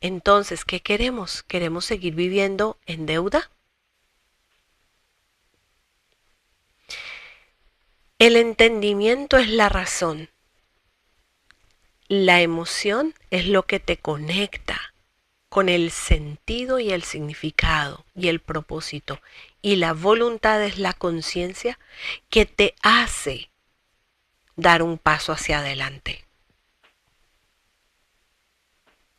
Entonces, ¿qué queremos? ¿Queremos seguir viviendo en deuda? El entendimiento es la razón. La emoción es lo que te conecta con el sentido y el significado y el propósito. Y la voluntad es la conciencia que te hace dar un paso hacia adelante.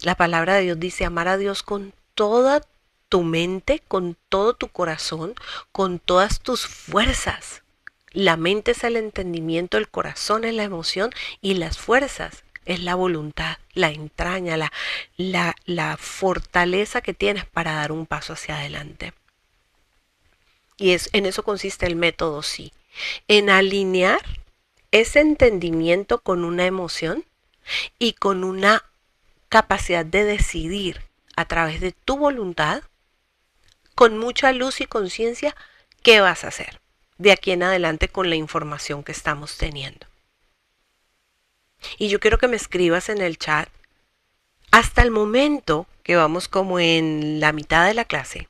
La palabra de Dios dice amar a Dios con toda tu mente, con todo tu corazón, con todas tus fuerzas. La mente es el entendimiento, el corazón es la emoción y las fuerzas es la voluntad, la entraña, la fortaleza que tienes para dar un paso hacia adelante. Y en eso consiste el método sí, en alinear ese entendimiento con una emoción y con una capacidad de decidir a través de tu voluntad, con mucha luz y conciencia, qué vas a hacer de aquí en adelante con la información que estamos teniendo. Y yo quiero que me escribas en el chat, hasta el momento que vamos como en la mitad de la clase,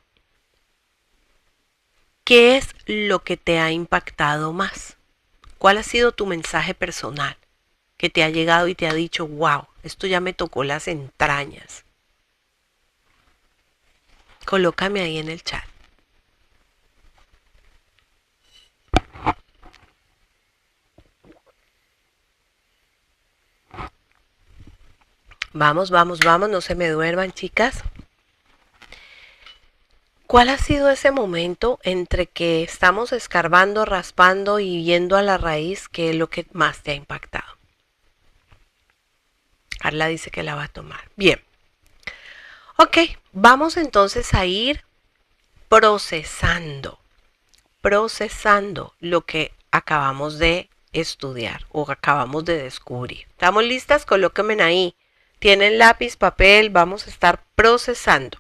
¿qué es lo que te ha impactado más? ¿Cuál ha sido tu mensaje personal que te ha llegado y te ha dicho, wow, esto ya me tocó las entrañas? Colócame ahí en el chat. Vamos, vamos, vamos, no se me duerman, chicas. ¿Cuál ha sido ese momento entre que estamos escarbando, raspando y yendo a la raíz, que es lo que más te ha impactado? Carla dice que la va a tomar. Bien. Ok, vamos entonces a ir procesando lo que acabamos de estudiar o acabamos de descubrir. ¿Estamos listas? Colóquenme ahí. Tienen lápiz, papel, vamos a estar procesando.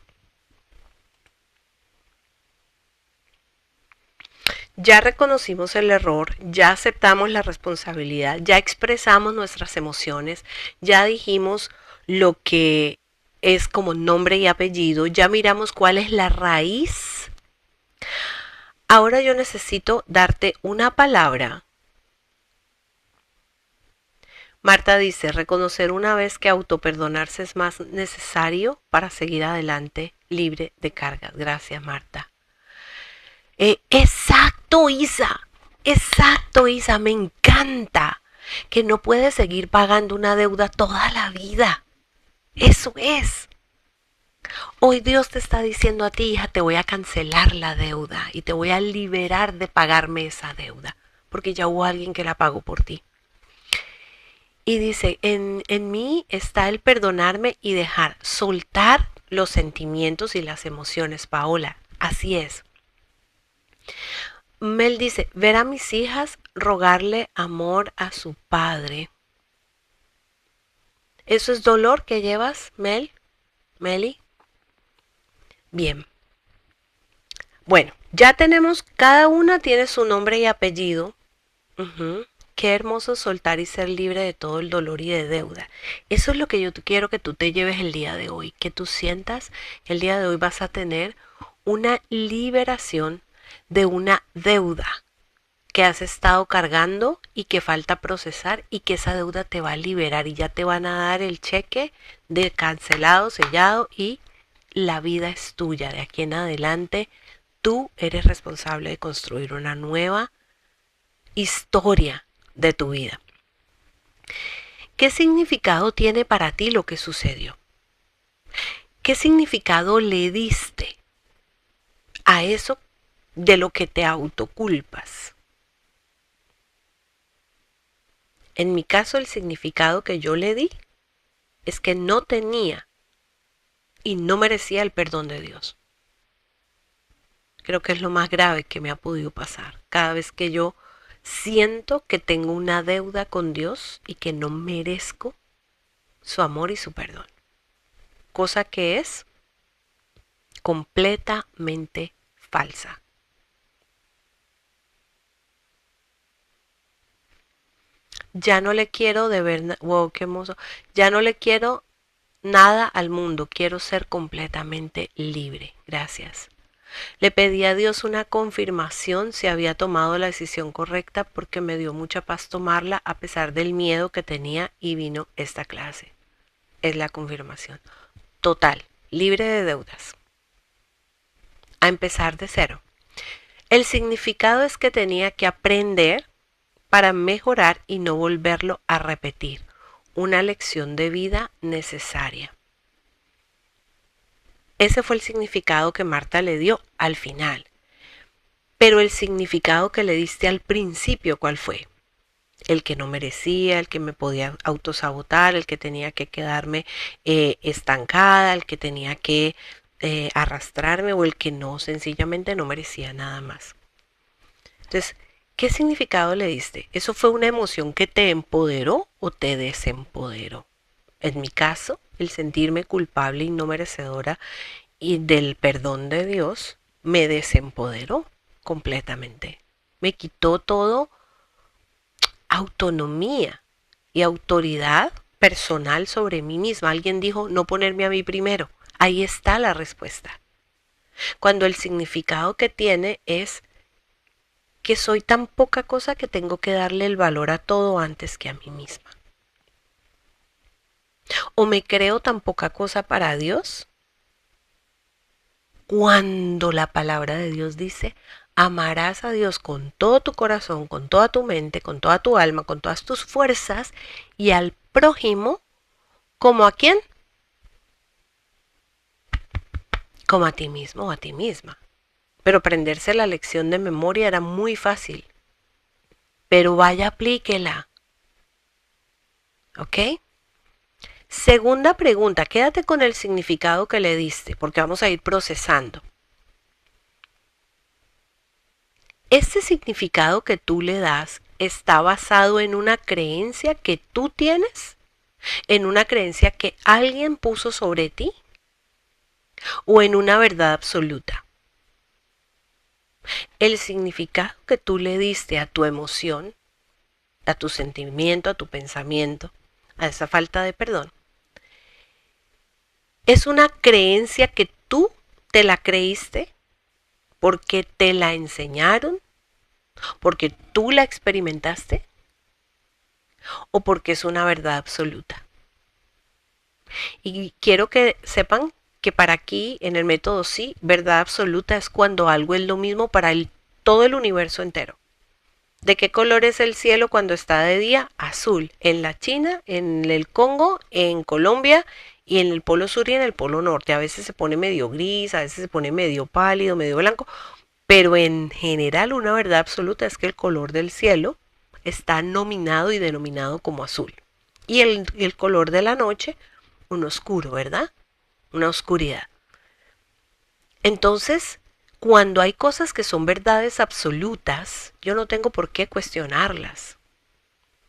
Ya reconocimos el error, ya aceptamos la responsabilidad, ya expresamos nuestras emociones, ya dijimos lo que es como nombre y apellido, ya miramos cuál es la raíz. Ahora yo necesito darte una palabra. Marta dice, reconocer una vez que autoperdonarse es más necesario para seguir adelante libre de cargas. Gracias, Marta. Exacto, Isa. Exacto, Isa. Me encanta que no puedes seguir pagando una deuda toda la vida. Eso es. Hoy Dios te está diciendo a ti, hija, te voy a cancelar la deuda y te voy a liberar de pagarme esa deuda, porque ya hubo alguien que la pagó por ti. Y dice, en mí está el perdonarme y dejar soltar los sentimientos y las emociones, Paola. Así es. Mel dice, ver a mis hijas rogarle amor a su padre. ¿Eso es dolor que llevas, Mel? ¿Meli? Bien. Bueno, ya tenemos, cada una tiene su nombre y apellido. Qué hermoso soltar y ser libre de todo el dolor y de deuda. Eso es lo que yo quiero que tú te lleves el día de hoy, que tú sientas que el día de hoy vas a tener una liberación de una deuda que has estado cargando y que falta procesar y que esa deuda te va a liberar y ya te van a dar el cheque de cancelado, sellado y la vida es tuya. De aquí en adelante tú eres responsable de construir una nueva historia de tu vida. ¿Qué significado tiene para ti lo que sucedió? ¿Qué significado le diste a eso de lo que te autoculpas? En mi caso, el significado que yo le di es que no tenía y no merecía el perdón de Dios. Creo que es lo más grave que me ha podido pasar. Cada vez que yo siento que tengo una deuda con Dios y que no merezco su amor y su perdón. Cosa que es completamente falsa. Ya no le quiero deber, wow, qué hermoso. Ya no le quiero nada al mundo, quiero ser completamente libre. Gracias. Le pedí a Dios una confirmación si había tomado la decisión correcta porque me dio mucha paz tomarla a pesar del miedo que tenía y vino esta clase. Es la confirmación. Total, libre de deudas. A empezar de cero. El significado es que tenía que aprender para mejorar y no volverlo a repetir. Una lección de vida necesaria. Ese fue el significado que Marta le dio al final. Pero el significado que le diste al principio, ¿cuál fue? El que no merecía, el que me podía autosabotar, el que tenía que quedarme estancada, el que tenía que arrastrarme o el que no, sencillamente no merecía nada más. Entonces, ¿qué significado le diste? ¿Eso fue una emoción que te empoderó o te desempoderó? En mi caso, el sentirme culpable y no merecedora y del perdón de Dios me desempoderó completamente. Me quitó todo autonomía y autoridad personal sobre mí misma. Alguien dijo no ponerme a mí primero. Ahí está la respuesta. Cuando el significado que tiene es que soy tan poca cosa que tengo que darle el valor a todo antes que a mí misma. O me creo tan poca cosa para Dios cuando la palabra de Dios dice amarás a Dios con todo tu corazón, con toda tu mente, con toda tu alma, con todas tus fuerzas y al prójimo como a quién, como a ti mismo o a ti misma. Pero aprenderse la lección de memoria era muy fácil. Pero vaya, aplíquela. ¿Ok? Segunda pregunta, quédate con el significado que le diste, porque vamos a ir procesando. Este significado que tú le das está basado en una creencia que tú tienes, en una creencia que alguien puso sobre ti o en una verdad absoluta. El significado que tú le diste a tu emoción, a tu sentimiento, a tu pensamiento, a esa falta de perdón, es una creencia que tú te la creíste porque te la enseñaron, porque tú la experimentaste o porque es una verdad absoluta. Y quiero que sepan que para aquí, en el método sí, verdad absoluta es cuando algo es lo mismo para todo el universo entero. ¿De qué color es el cielo cuando está de día? Azul. En la China, en el Congo, en Colombia y en el polo sur y en el polo norte. A veces se pone medio gris, a veces se pone medio pálido, medio blanco. Pero en general una verdad absoluta es que el color del cielo está nominado y denominado como azul. Y el color de la noche, un oscuro, ¿verdad? Una oscuridad. Entonces, cuando hay cosas que son verdades absolutas, yo no tengo por qué cuestionarlas.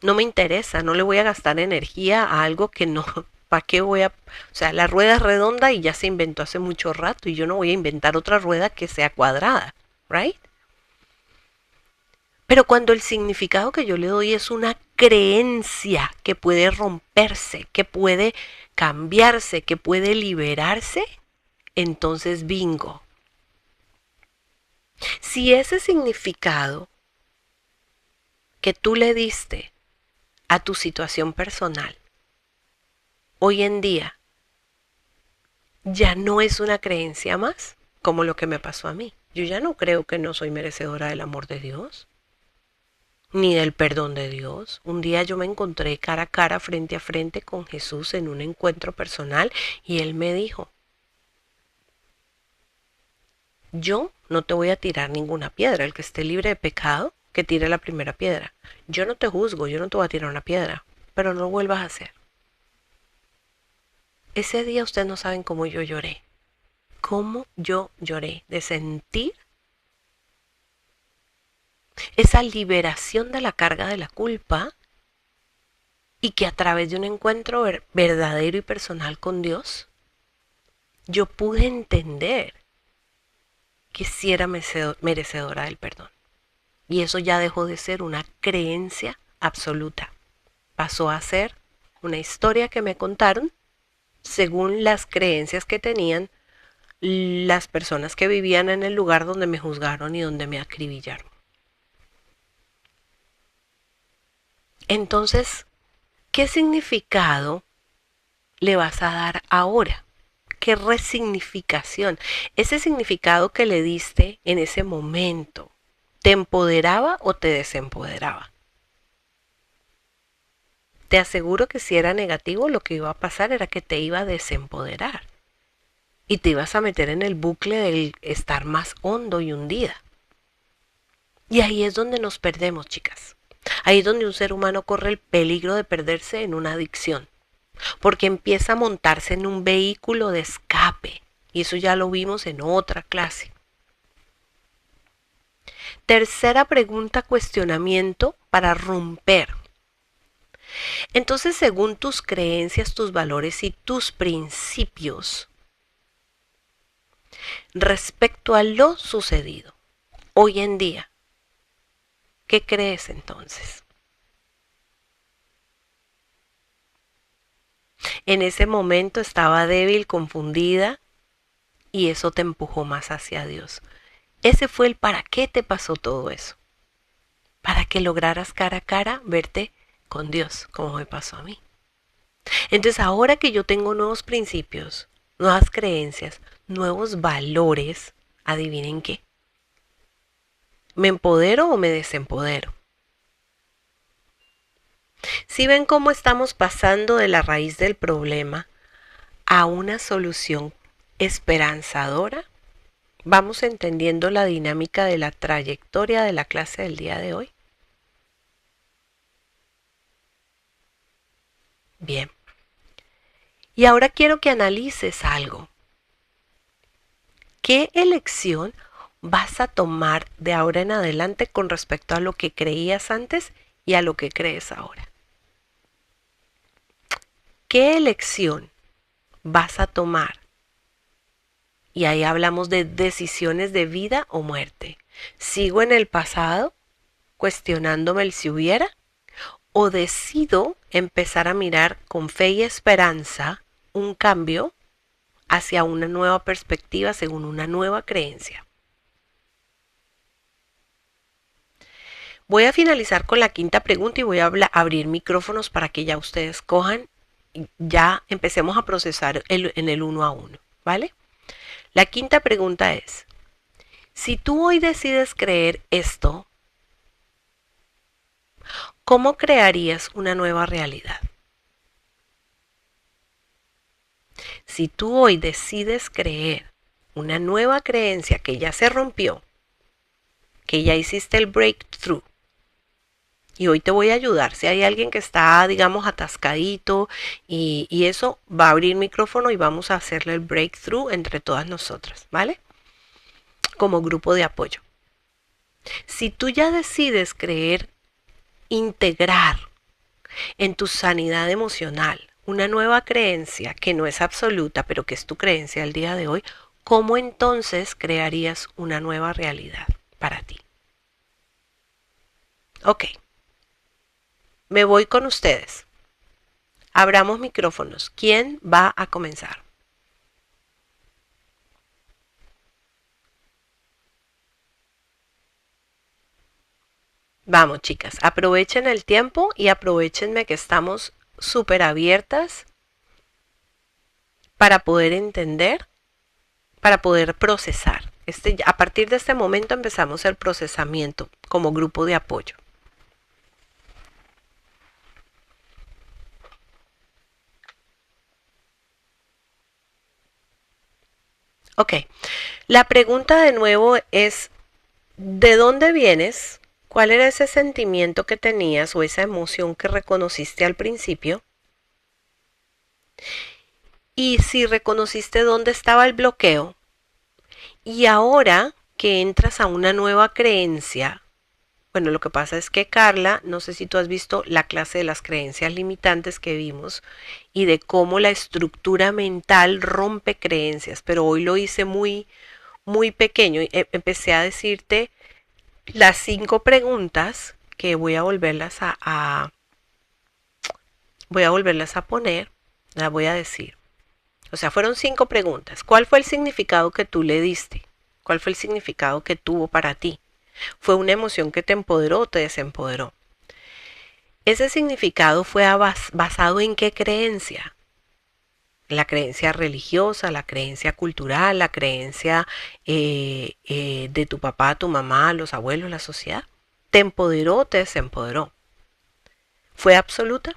No me interesa, no le voy a gastar energía a algo que no, ¿para qué voy a...? O sea, la rueda es redonda y ya se inventó hace mucho rato y yo no voy a inventar otra rueda que sea cuadrada, ¿right? Pero cuando el significado que yo le doy es una creencia que puede romperse, que puede cambiarse, que puede liberarse, entonces bingo. Si ese significado que tú le diste a tu situación personal hoy en día ya no es una creencia más, como lo que me pasó a mí. Yo ya no creo que no soy merecedora del amor de Dios, ni del perdón de Dios. Un día yo me encontré cara a cara, frente a frente con Jesús en un encuentro personal y Él me dijo, yo no te voy a tirar ninguna piedra. El que esté libre de pecado, que tire la primera piedra. Yo no te juzgo, yo no te voy a tirar una piedra, pero no lo vuelvas a hacer. ese día ustedes no saben cómo yo lloré. Cómo yo lloré de sentir esa liberación de la carga de la culpa y que a través de un encuentro verdadero y personal con Dios, yo pude entender que sí era merecedora del perdón. Y eso ya dejó de ser una creencia absoluta. Pasó a ser una historia que me contaron según las creencias que tenían las personas que vivían en el lugar donde me juzgaron y donde me acribillaron. Entonces, ¿qué significado le vas a dar ahora? ¿Qué resignificación? Ese significado que le diste en ese momento, ¿te empoderaba o te desempoderaba? Te aseguro que si era negativo, lo que iba a pasar era que te iba a desempoderar y te ibas a meter en el bucle del estar más hondo y hundida. Y ahí es donde nos perdemos, chicas. Ahí es donde un ser humano corre el peligro de perderse en una adicción, porque empieza a montarse en un vehículo de escape. Y eso ya lo vimos en otra clase. Tercera pregunta, cuestionamiento para romper. Entonces, según tus creencias, tus valores y tus principios, respecto a lo sucedido hoy en día, ¿qué crees entonces? En ese momento estaba débil, confundida, y eso te empujó más hacia Dios. Ese fue el para qué te pasó todo eso. Para que lograras cara a cara verte con Dios, como me pasó a mí. Entonces ahora que yo tengo nuevos principios, nuevas creencias, nuevos valores, adivinen qué. ¿Me empodero o me desempodero? Si ven cómo estamos pasando de la raíz del problema a una solución esperanzadora, vamos entendiendo la dinámica de la trayectoria de la clase del día de hoy. Bien. Y ahora quiero que analices algo. ¿Qué elección vas a tomar de ahora en adelante con respecto a lo que creías antes y a lo que crees ahora? ¿Qué elección vas a tomar? Y ahí hablamos de decisiones de vida o muerte. ¿Sigo en el pasado cuestionándome el si hubiera? ¿O decido empezar a mirar con fe y esperanza un cambio hacia una nueva perspectiva según una nueva creencia? Voy a finalizar con la quinta pregunta y voy a abrir micrófonos para que ya ustedes cojan y ya empecemos a procesar en el uno a uno, ¿vale? La quinta pregunta es, si tú hoy decides creer esto, ¿cómo crearías una nueva realidad? Si tú hoy decides creer una nueva creencia que ya se rompió, que ya hiciste el breakthrough, y hoy te voy a ayudar. Si hay alguien que está, digamos, atascadito y eso, va a abrir micrófono y vamos a hacerle el breakthrough entre todas nosotras, ¿vale? Como grupo de apoyo. Si tú ya decides creer, integrar en tu sanidad emocional una nueva creencia que no es absoluta, pero que es tu creencia al día de hoy, ¿cómo entonces crearías una nueva realidad para ti? Ok. Me voy con ustedes. Abramos micrófonos. ¿Quién va a comenzar? Vamos, chicas, aprovechen el tiempo y aprovechenme que estamos súper abiertas para poder entender, para poder procesar. A partir de este momento empezamos el procesamiento como grupo de apoyo. Ok, la pregunta de nuevo es, ¿de dónde vienes? ¿Cuál era ese sentimiento que tenías o esa emoción que reconociste al principio? Y si reconociste dónde estaba el bloqueo, y ahora que entras a una nueva creencia, bueno, lo que pasa es que Carla, no sé si tú has visto la clase de las creencias limitantes que vimos y de cómo la estructura mental rompe creencias, pero hoy lo hice muy pequeño. Empecé a decirte las 5 preguntas que voy a volverlas a poner, las voy a decir. O sea, fueron 5 preguntas. ¿Cuál fue el significado que tú le diste? ¿Cuál fue el significado que tuvo para ti? ¿Fue una emoción que te empoderó o te desempoderó? Ese significado fue basado en qué creencia. La creencia religiosa, la creencia cultural, la creencia de tu papá, tu mamá, los abuelos, la sociedad. ¿Te empoderó o te desempoderó? ¿Fue absoluta?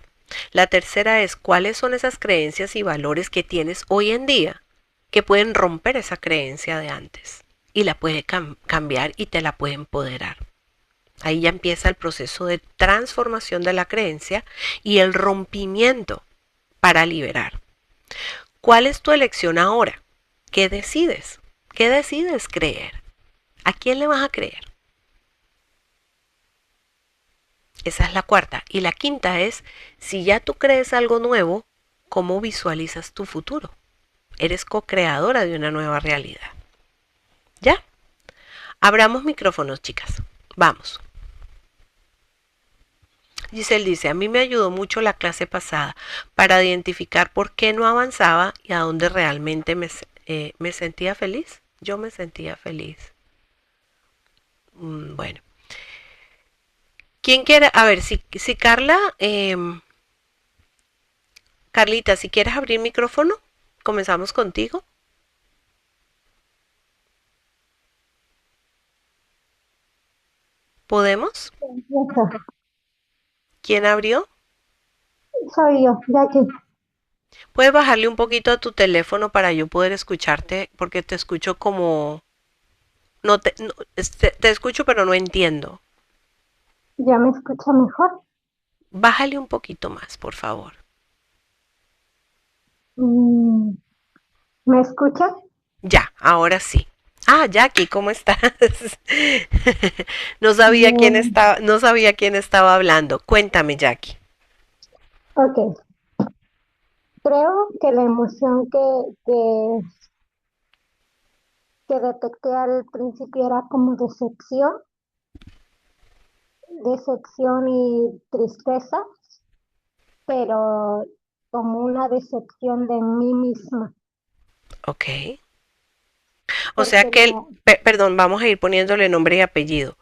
La tercera es, ¿cuáles son esas creencias y valores que tienes hoy en día que pueden romper esa creencia de antes? Y la puede cambiar y te la puede empoderar. Ahí ya empieza el proceso de transformación de la creencia y el rompimiento para liberar. ¿Cuál es tu elección ahora? ¿Qué decides? ¿Qué decides creer? ¿A quién le vas a creer? Esa es la cuarta. Y la quinta es, si ya tú crees algo nuevo, ¿cómo visualizas tu futuro? Eres co-creadora de una nueva realidad. ¿Ya? Abramos micrófonos, chicas. Vamos. Giselle dice, a mí me ayudó mucho la clase pasada para identificar por qué no avanzaba y a dónde realmente me sentía feliz. Yo me sentía feliz. Bueno. ¿Quién quiere? A ver, si Carla, Carlita, si quieres abrir micrófono, comenzamos contigo. ¿Podemos? Eso, ¿Quién abrió? soy yo, Jackie. ¿Puedes bajarle un poquito a tu teléfono para yo poder escucharte? Porque te escucho como... No te, no, te escucho pero no entiendo. ¿Ya me escucha mejor? Bájale un poquito más, por favor. Mm, ¿Me escucha? Ya, ahora sí. Ah, Jackie, ¿cómo estás? No sabía Bien, no sabía quién estaba hablando. Cuéntame, Jackie. ok. Creo que la emoción que detecté al principio era como decepción y tristeza, pero como una decepción de mí misma, Ok. O sea porque que perdón, vamos a ir poniéndole nombre y apellido.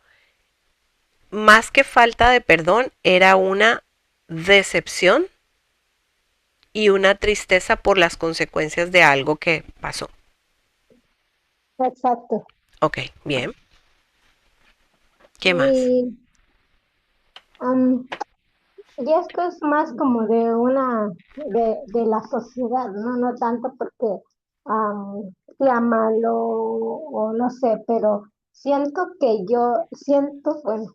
Más que falta de perdón, era una decepción y una tristeza por las consecuencias de algo que pasó. exacto. Ok, bien. ¿Qué más? Y, am, y esto es más como de la sociedad, ¿no? No tanto porque sea malo o no sé, pero bueno,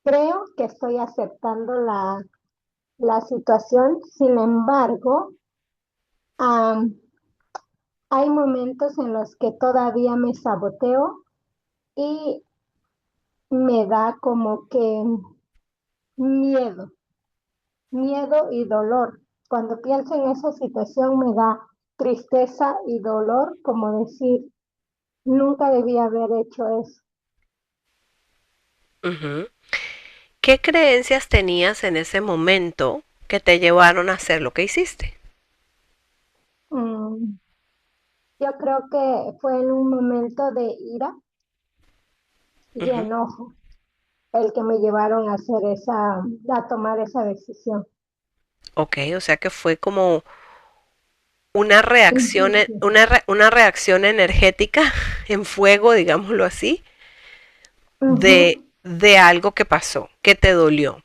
creo que estoy aceptando la situación. Sin embargo, am, hay momentos en los que todavía me saboteo y me da como que miedo. Miedo y dolor. Cuando pienso en esa situación me da tristeza y dolor, como decir, nunca debía haber hecho eso. Ujú. ¿Qué creencias tenías en ese momento que te llevaron a hacer lo que hiciste? Mm, yo creo que fue en un momento de ira y Ujú. enojo el que me llevaron a tomar esa decisión. Ok, o sea que fue como una reacción, Impulso. una reacción energética en fuego, digámoslo así, Ujú, de algo que pasó, que te dolió.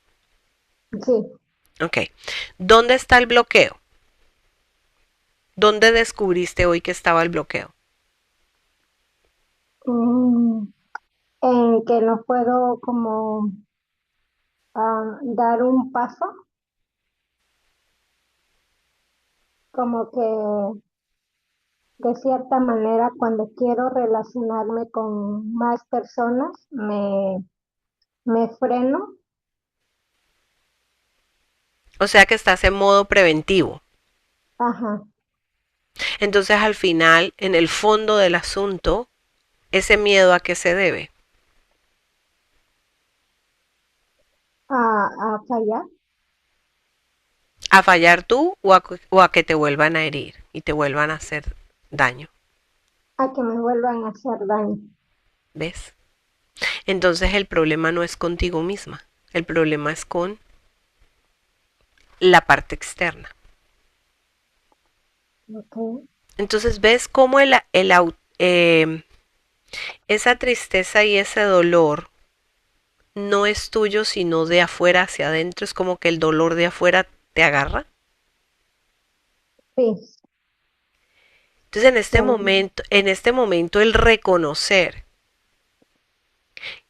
sí. Ok. ¿Dónde está el bloqueo? ¿Dónde descubriste hoy que estaba el bloqueo? Mm, en que no puedo como dar un paso. como que de cierta manera cuando quiero relacionarme con más personas, me freno. O sea que estás en modo preventivo. Ajá, Entonces al final, en el fondo del asunto, ese miedo a qué se debe. a fallar, A fallar tú o a que te vuelvan a herir y te vuelvan a hacer daño. a que me vuelvan a hacer daño. ¿Ves? Entonces el problema no es contigo misma. El problema es con la parte externa. Ok, Entonces ves cómo esa tristeza y ese dolor no es tuyo, sino de afuera hacia adentro. Es como que el dolor de afuera te agarra. sí, Entonces sí, en este momento el reconocer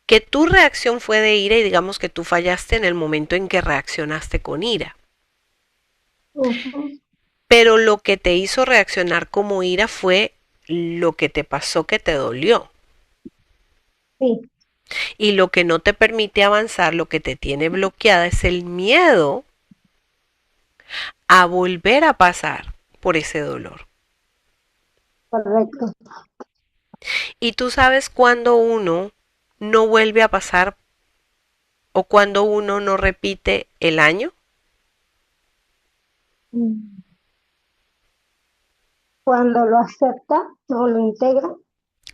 que tu reacción fue de ira y digamos que tú fallaste en el momento en que reaccionaste con ira. ujú, Pero lo que te hizo reaccionar como ira fue lo que te pasó que te dolió. sí, Y lo que no te permite avanzar, lo que te tiene bloqueada es el miedo a volver a pasar por ese dolor. correcto. Y tú sabes cuando uno no vuelve a pasar o cuando uno no repite el año. Mm. Cuando lo acepta o lo integra,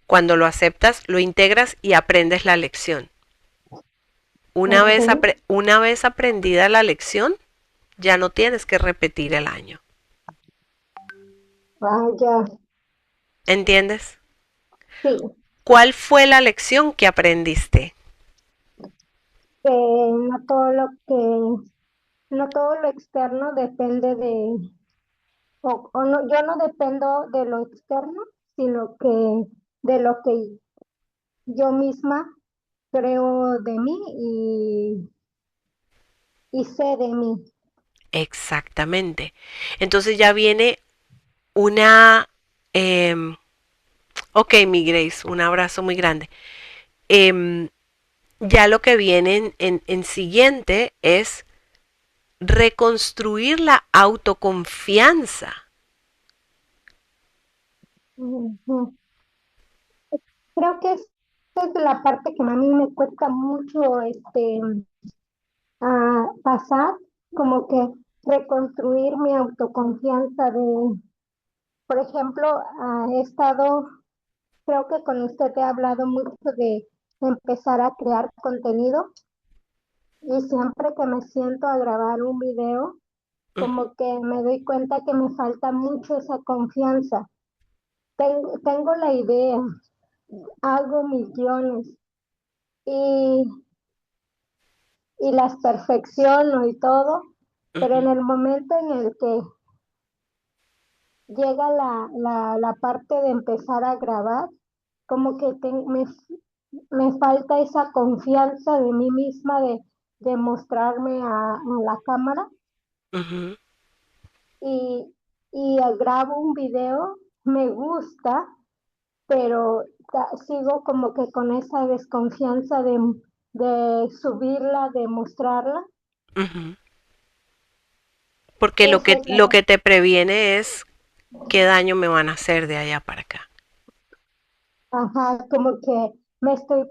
Cuando lo aceptas, lo integras y aprendes la lección. ok, Una vez aprendida la lección, ya no tienes que repetir el año. vaya, ¿Entiendes? sí, ¿Cuál fue la lección que aprendiste? que no todo lo que, no todo lo externo depende o no, yo no dependo de lo externo, sino que de lo que yo misma creo de mí y sé de mí. Exactamente. Entonces ya viene una... em, ok, mi Grace, un abrazo muy grande. Em, ya lo que viene en siguiente es reconstruir la autoconfianza. Ujú. Creo que esa es la parte que a mí me cuesta mucho pasar, como que reconstruir mi autoconfianza por ejemplo, he estado, creo que con usted he hablado mucho de empezar a crear contenido y siempre que me siento a grabar un video, Ujú, como que me doy cuenta que me falta mucho esa confianza. Tengo la idea, hago mis guiones y, y las perfecciono y todo, pero en ujú, el momento en el que llega la parte de empezar a grabar, como que me falta esa confianza de mí misma de mostrarme a la cámara ujú, y, grabo un video, me gusta, pero sigo como que con esa desconfianza de subirla, de mostrarla. ujú. Porque Esa es lo la, que te previene es qué daño me van a hacer de allá para acá. ajá, como que me estoy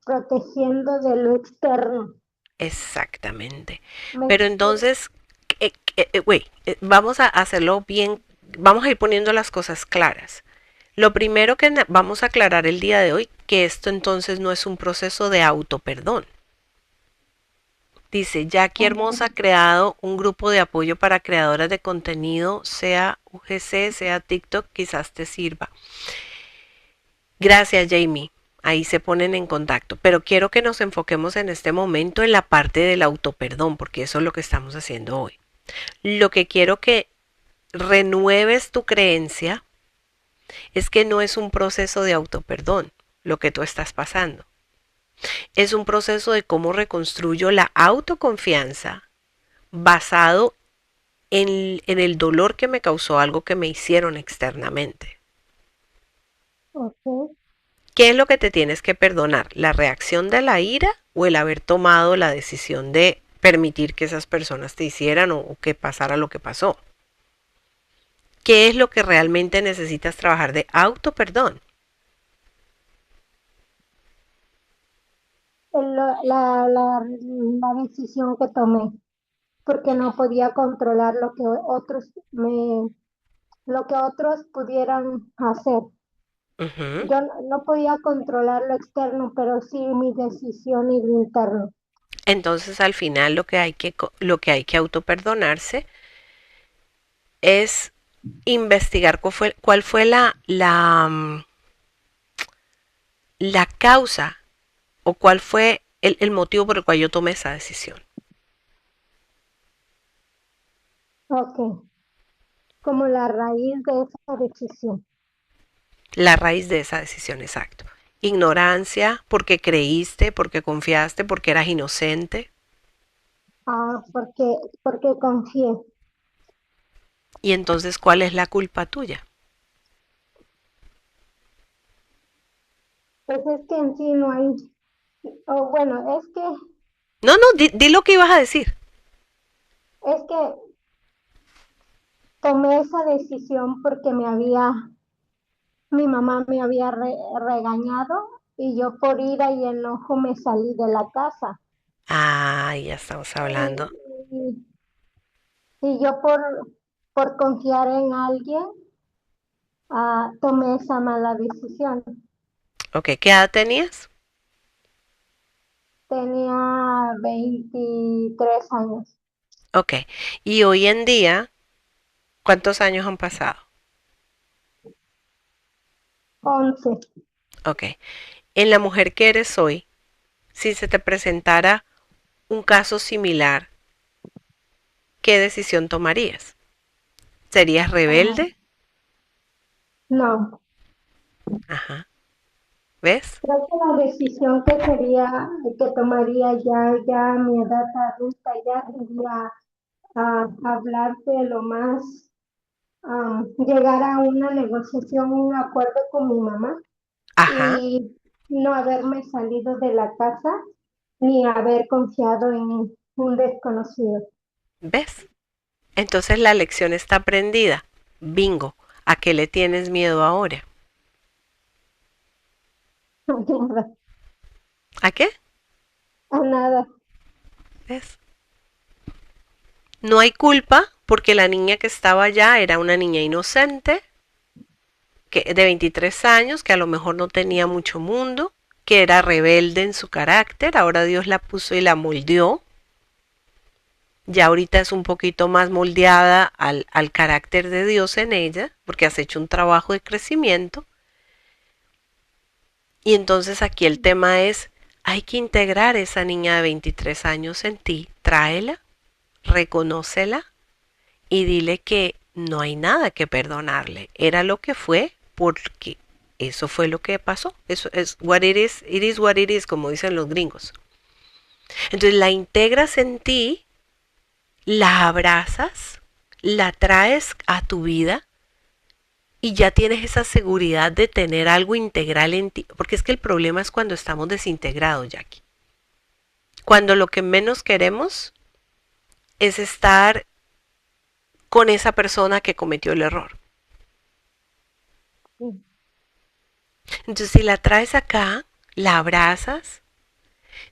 protegiendo de lo externo. Exactamente. Me Pero estoy, entonces, güey, vamos a hacerlo bien, vamos a ir poniendo las cosas claras. Lo primero que vamos a aclarar el día de hoy, que esto entonces no es un proceso de autoperdón. Dice, Jackie Hermosa ha creado un grupo de apoyo para creadoras de contenido, sea UGC, sea TikTok, quizás te sirva. Gracias, Jamie. Ahí se ponen en contacto. Pero quiero que nos enfoquemos en este momento en la parte del autoperdón, porque eso es lo que estamos haciendo hoy. Lo que quiero que renueves tu creencia es que no es un proceso de autoperdón lo que tú estás pasando. Es un proceso de cómo reconstruyo la autoconfianza basado en el dolor que me causó algo que me hicieron externamente. ok. ¿Qué es lo que te tienes que perdonar? ¿La reacción de la ira o el haber tomado la decisión de permitir que esas personas te hicieran o que pasara lo que pasó? ¿Qué es lo que realmente necesitas trabajar de auto perdón? La decisión que tomé, porque no podía controlar lo que otros pudieran hacer. Ujú. Yo no podía controlar lo externo, pero sí mi decisión y lo interno. Entonces al final lo que hay que auto perdonarse es investigar cuál fue la causa o cuál fue el motivo por el cual yo tomé esa decisión. Ok, como la raíz de esa decisión. La raíz de esa decisión, exacto. Ignorancia, porque creíste, porque confiaste, porque eras inocente. Ah, porque confié. Y entonces, ¿cuál es la culpa tuya? Pues es que en sí no hay, o bueno, No, no, di lo que ibas a decir. es que tomé esa decisión porque mi mamá me había regañado y yo por ira y enojo me salí de la casa. Ah, ya estamos hablando. Y, y yo por confiar en alguien, tomé esa mala decisión. Ok, ¿qué edad tenías? Tenía 23 años, Ok, y hoy en día, ¿cuántos años han pasado? 11. Ok, en la mujer que eres hoy, si se te presentara un caso similar, ¿qué decisión tomarías? ¿Serías Ah, rebelde? no, Ajá, ¿ves? creo que la decisión que tomaría ya a mi edad adulta, ya sería hablar de lo más, llegar a una negociación, un acuerdo con mi mamá Ajá, y no haberme salido de la casa ni haber confiado en un desconocido. ¿ves? Entonces la lección está aprendida. Bingo. ¿A qué le tienes miedo ahora? ¿A qué? A nada. ¿Ves? No hay culpa porque la niña que estaba allá era una niña inocente, de 23 años, que a lo mejor no tenía mucho mundo, que era rebelde en su carácter. Ahora Dios la puso y la moldeó. Ya ahorita es un poquito más moldeada al carácter de Dios en ella, porque has hecho un trabajo de crecimiento. Y entonces aquí el tema es, hay que integrar esa niña de 23 años en ti, tráela, reconócela y dile que no hay nada que perdonarle. Era lo que fue porque eso fue lo que pasó. Eso es it is what it is, como dicen los gringos. Entonces la integras en ti, la abrazas, la traes a tu vida y ya tienes esa seguridad de tener algo integral en ti. Porque es que el problema es cuando estamos desintegrados, Jackie. Cuando lo que menos queremos es estar con esa persona que cometió el error. Entonces, si la traes acá, la abrazas,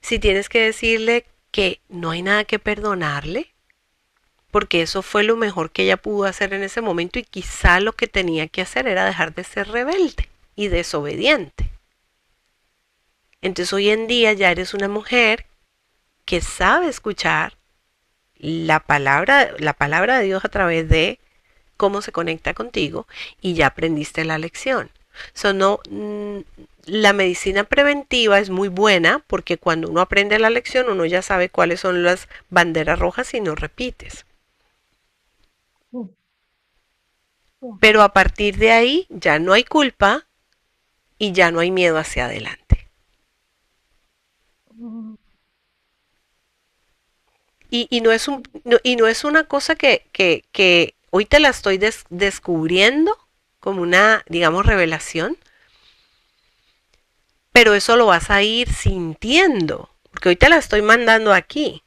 si tienes que decirle que no hay nada que perdonarle, porque eso fue lo mejor que ella pudo hacer en ese momento y quizá lo que tenía que hacer era dejar de ser rebelde y desobediente. Entonces hoy en día ya eres una mujer que sabe escuchar la palabra de Dios a través de cómo se conecta contigo y ya aprendiste la lección. So, no, la medicina preventiva es muy buena porque cuando uno aprende la lección uno ya sabe cuáles son las banderas rojas y no repites. Pero a partir de ahí ya no hay culpa y ya no hay miedo hacia adelante. y no es y no es una cosa que hoy te la estoy descubriendo como una, digamos, revelación, pero eso lo vas a ir sintiendo, porque hoy te la estoy mandando aquí.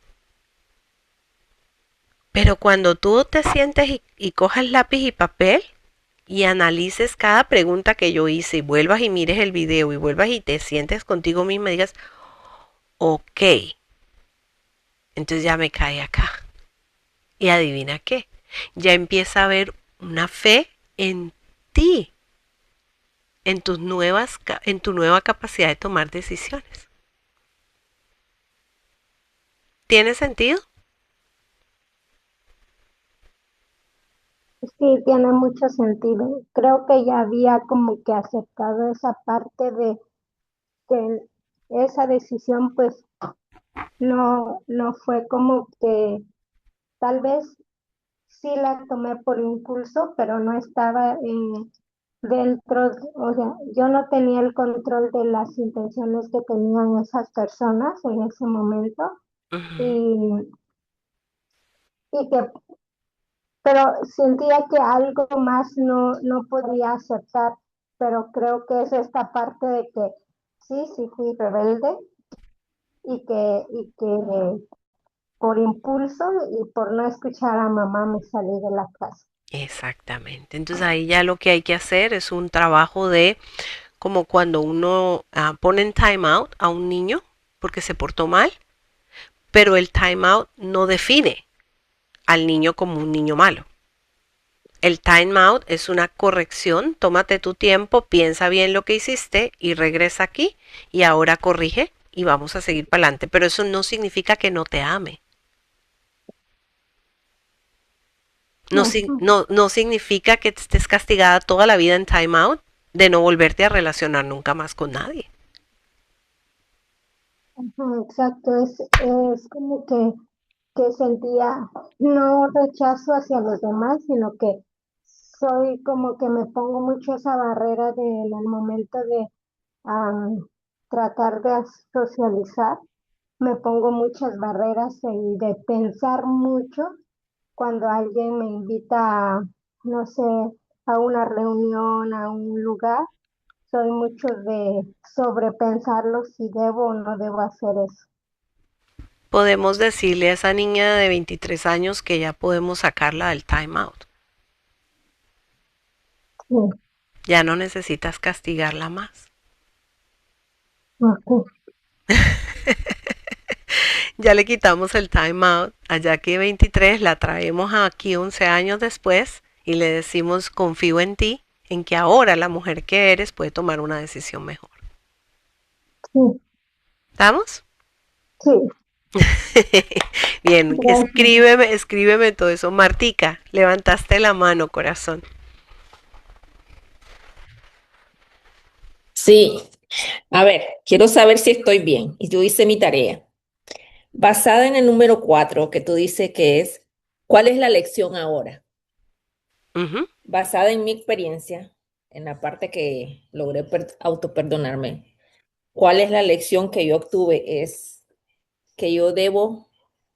Pero cuando tú te sientes y cojas lápiz y papel y analices cada pregunta que yo hice y vuelvas y mires el video y vuelvas y te sientes contigo misma y digas, ok, entonces ya me cae acá. Y adivina qué, ya empieza a haber una fe en ti, en en tu nueva capacidad de tomar decisiones. ¿Tiene sentido? Sí, tiene mucho sentido. Creo que ya había como que aceptado esa parte de que esa decisión pues no fue como que tal vez sí la tomé por impulso, pero no estaba dentro, o sea, yo no tenía el control de las intenciones que tenían esas personas en ese momento Ujú. y, y que, pero sentía que algo más no podía aceptar, pero creo que es esta parte de que sí fui rebelde y que por impulso y por no escuchar a mamá me salí de la casa. Exactamente. Entonces ahí ya lo que hay que hacer es un trabajo de como cuando uno pone en time out a un niño porque se portó mal, pero el time out no define al niño como un niño malo. El time out es una corrección, tómate tu tiempo, piensa bien lo que hiciste y regresa aquí y ahora corrige y vamos a seguir para adelante. Pero eso no significa que no te ame. No, Ujú, no significa que estés castigada toda la vida en time out de no volverte a relacionar nunca más con nadie. ujú, exacto, es como que sentía no rechazo hacia los demás, sino que soy como que me pongo mucho esa barrera en el momento de am, tratar de socializar, me pongo muchas barreras y de pensar mucho cuando alguien me invita a, no sé, a una reunión, a un lugar, soy mucho de sobrepensarlo si debo o no debo hacer eso. Podemos decirle a esa niña de 23 años que ya podemos sacarla del time out. Sí, Ya no necesitas castigarla más. ok. Ya le quitamos el time out a Jackie 23, la traemos aquí 11 años después y le decimos confío en ti, en que ahora la mujer que eres puede tomar una decisión mejor. Sí, ¿Estamos? sí, Bien, gracias. escríbeme todo eso. Martica, levantaste la mano, corazón. Sí, a ver, quiero saber si estoy bien. Y yo hice mi tarea. Basada en el número 4 que tú dices que es, ¿cuál es la lección ahora? Ujú. Basada en mi experiencia, en la parte que logré autoperdonarme, ¿cuál es la lección que yo obtuve? Es que yo debo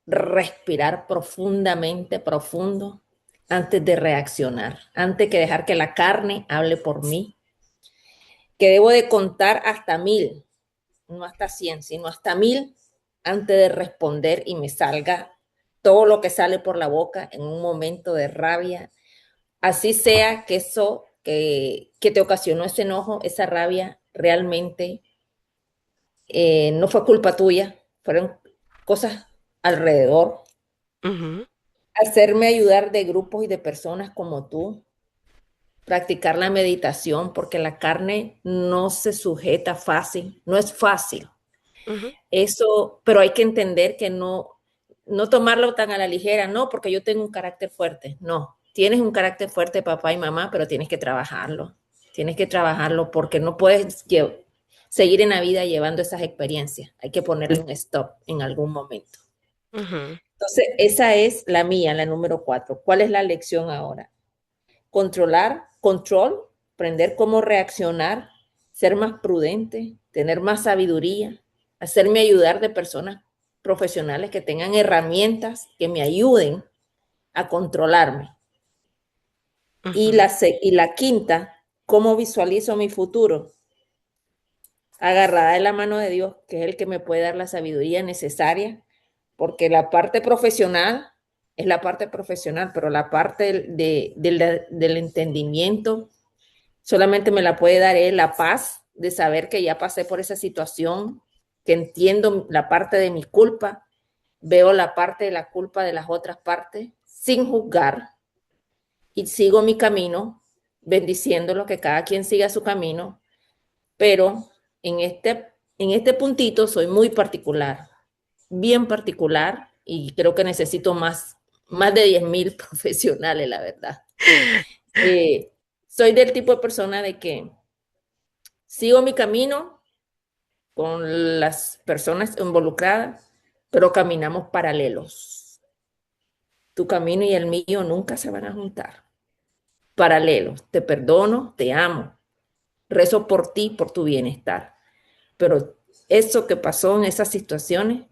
respirar profundamente, profundo, antes de reaccionar, antes que dejar que la carne hable por mí, que debo de contar hasta 1000, no hasta 100, sino hasta 1000 antes de responder y me salga todo lo que sale por la boca en un momento de rabia. Así sea que eso que te ocasionó ese enojo, esa rabia, realmente no fue culpa tuya, fueron cosas alrededor. Ujú. Hacerme ayudar de grupos y de personas como tú, practicar la meditación, porque la carne no se sujeta fácil, no es fácil. Ujú. Eso, pero hay que entender que no tomarlo tan a la ligera, no, porque yo tengo un carácter fuerte, no, tienes un carácter fuerte papá y mamá, pero tienes que trabajarlo porque no puedes seguir en la vida llevando esas experiencias, hay que ponerle un stop en algún momento. Ujú. Entonces, esa es la mía, la número 4. ¿Cuál es la lección ahora? Control, aprender cómo reaccionar, ser más prudente, tener más sabiduría, hacerme ayudar de personas profesionales que tengan herramientas que me ayuden a controlarme. Y la quinta, ¿cómo visualizo mi futuro? Agarrada de la mano de Dios, que es el que me puede dar la sabiduría necesaria, porque la parte profesional es la parte profesional, pero la parte del entendimiento solamente me la puede dar Él, la paz de saber que ya pasé por esa situación, que entiendo la parte de mi culpa, veo la parte de la culpa de las otras partes sin juzgar y sigo mi camino, bendiciéndolo, que cada quien siga su camino, pero en este puntito soy muy particular, bien particular, y creo que necesito más de 10,000 profesionales, la verdad. Soy del tipo de persona de que sigo mi camino con las personas involucradas, pero caminamos paralelos. Tu camino y el mío nunca se van a juntar. Paralelos. Te perdono, te amo. Rezo por ti, por tu bienestar. Pero eso que pasó en esas situaciones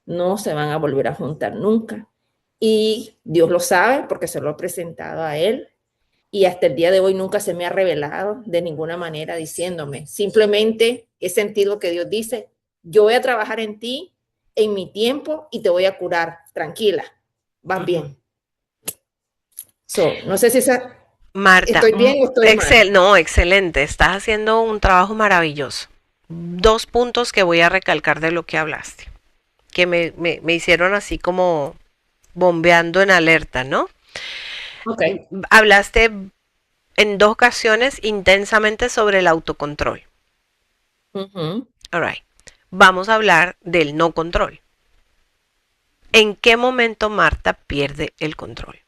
no se van a volver a juntar nunca. Y Dios lo sabe porque se lo he presentado a Él. Y hasta el día de hoy nunca se me ha revelado de ninguna manera diciéndome. Simplemente he sentido que Dios dice, yo voy a trabajar en ti, en mi tiempo, y te voy a curar. Tranquila, vas bien. No sé si Marta, estoy bien o estoy mal. no, excelente, estás haciendo un trabajo maravilloso. 2 puntos que voy a recalcar de lo que hablaste, que me hicieron así como bombeando en alerta, ¿no? Okay. Hablaste en 2 ocasiones intensamente sobre el autocontrol. Uh-huh. All right. Vamos a hablar del no control. ¿En qué momento Marta pierde el control?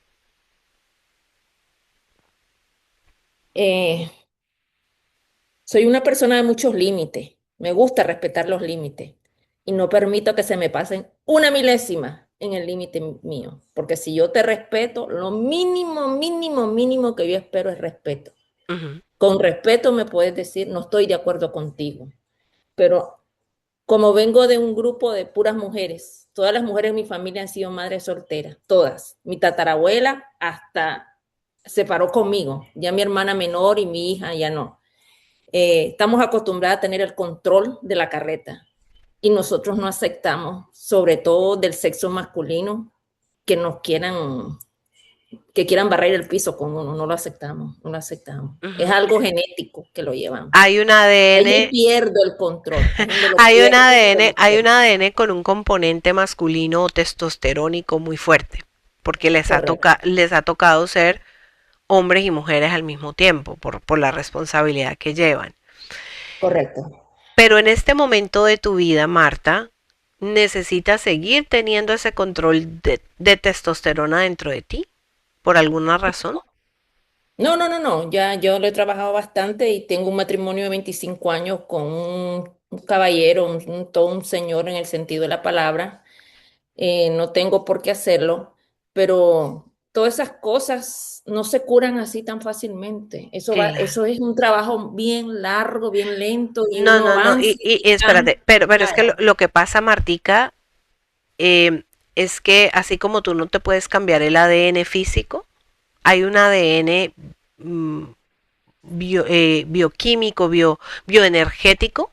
Soy una persona de muchos límites. Me gusta respetar los límites y no permito que se me pasen una milésima en el límite mío, porque si yo te respeto, lo mínimo, mínimo, mínimo que yo espero es respeto. Con respeto me puedes decir, no estoy de acuerdo contigo, pero como vengo de un grupo de puras mujeres, todas las mujeres de mi familia han sido madres solteras, todas. Mi tatarabuela hasta se paró conmigo, ya mi hermana menor y mi hija ya no. Estamos acostumbradas a tener el control de la carreta y nosotros no aceptamos, sobre todo del sexo masculino, que quieran barrer el piso con uno. No lo aceptamos, no lo aceptamos. Es algo genético que lo llevamos. Hay un ADN. Ahí pierdo el control. Hay un ADN con un componente masculino o testosterónico muy fuerte, porque les ha tocado ser hombres y mujeres al mismo tiempo, por la responsabilidad que llevan. Correcto. Pero en este momento de tu vida, Marta, necesitas seguir teniendo ese control de testosterona dentro de ti, por alguna razón. No. Ya yo lo he trabajado bastante y tengo un matrimonio de 25 años con un caballero, todo un señor en el sentido de la palabra. No tengo por qué hacerlo, pero todas esas cosas no se curan así tan fácilmente. Claro. Eso es un trabajo bien largo, bien lento y No, uno no, no, avanza. y espérate, pero es que lo que pasa, Martica, es que así como tú no te puedes cambiar el ADN físico, hay un ADN bioquímico, bioenergético,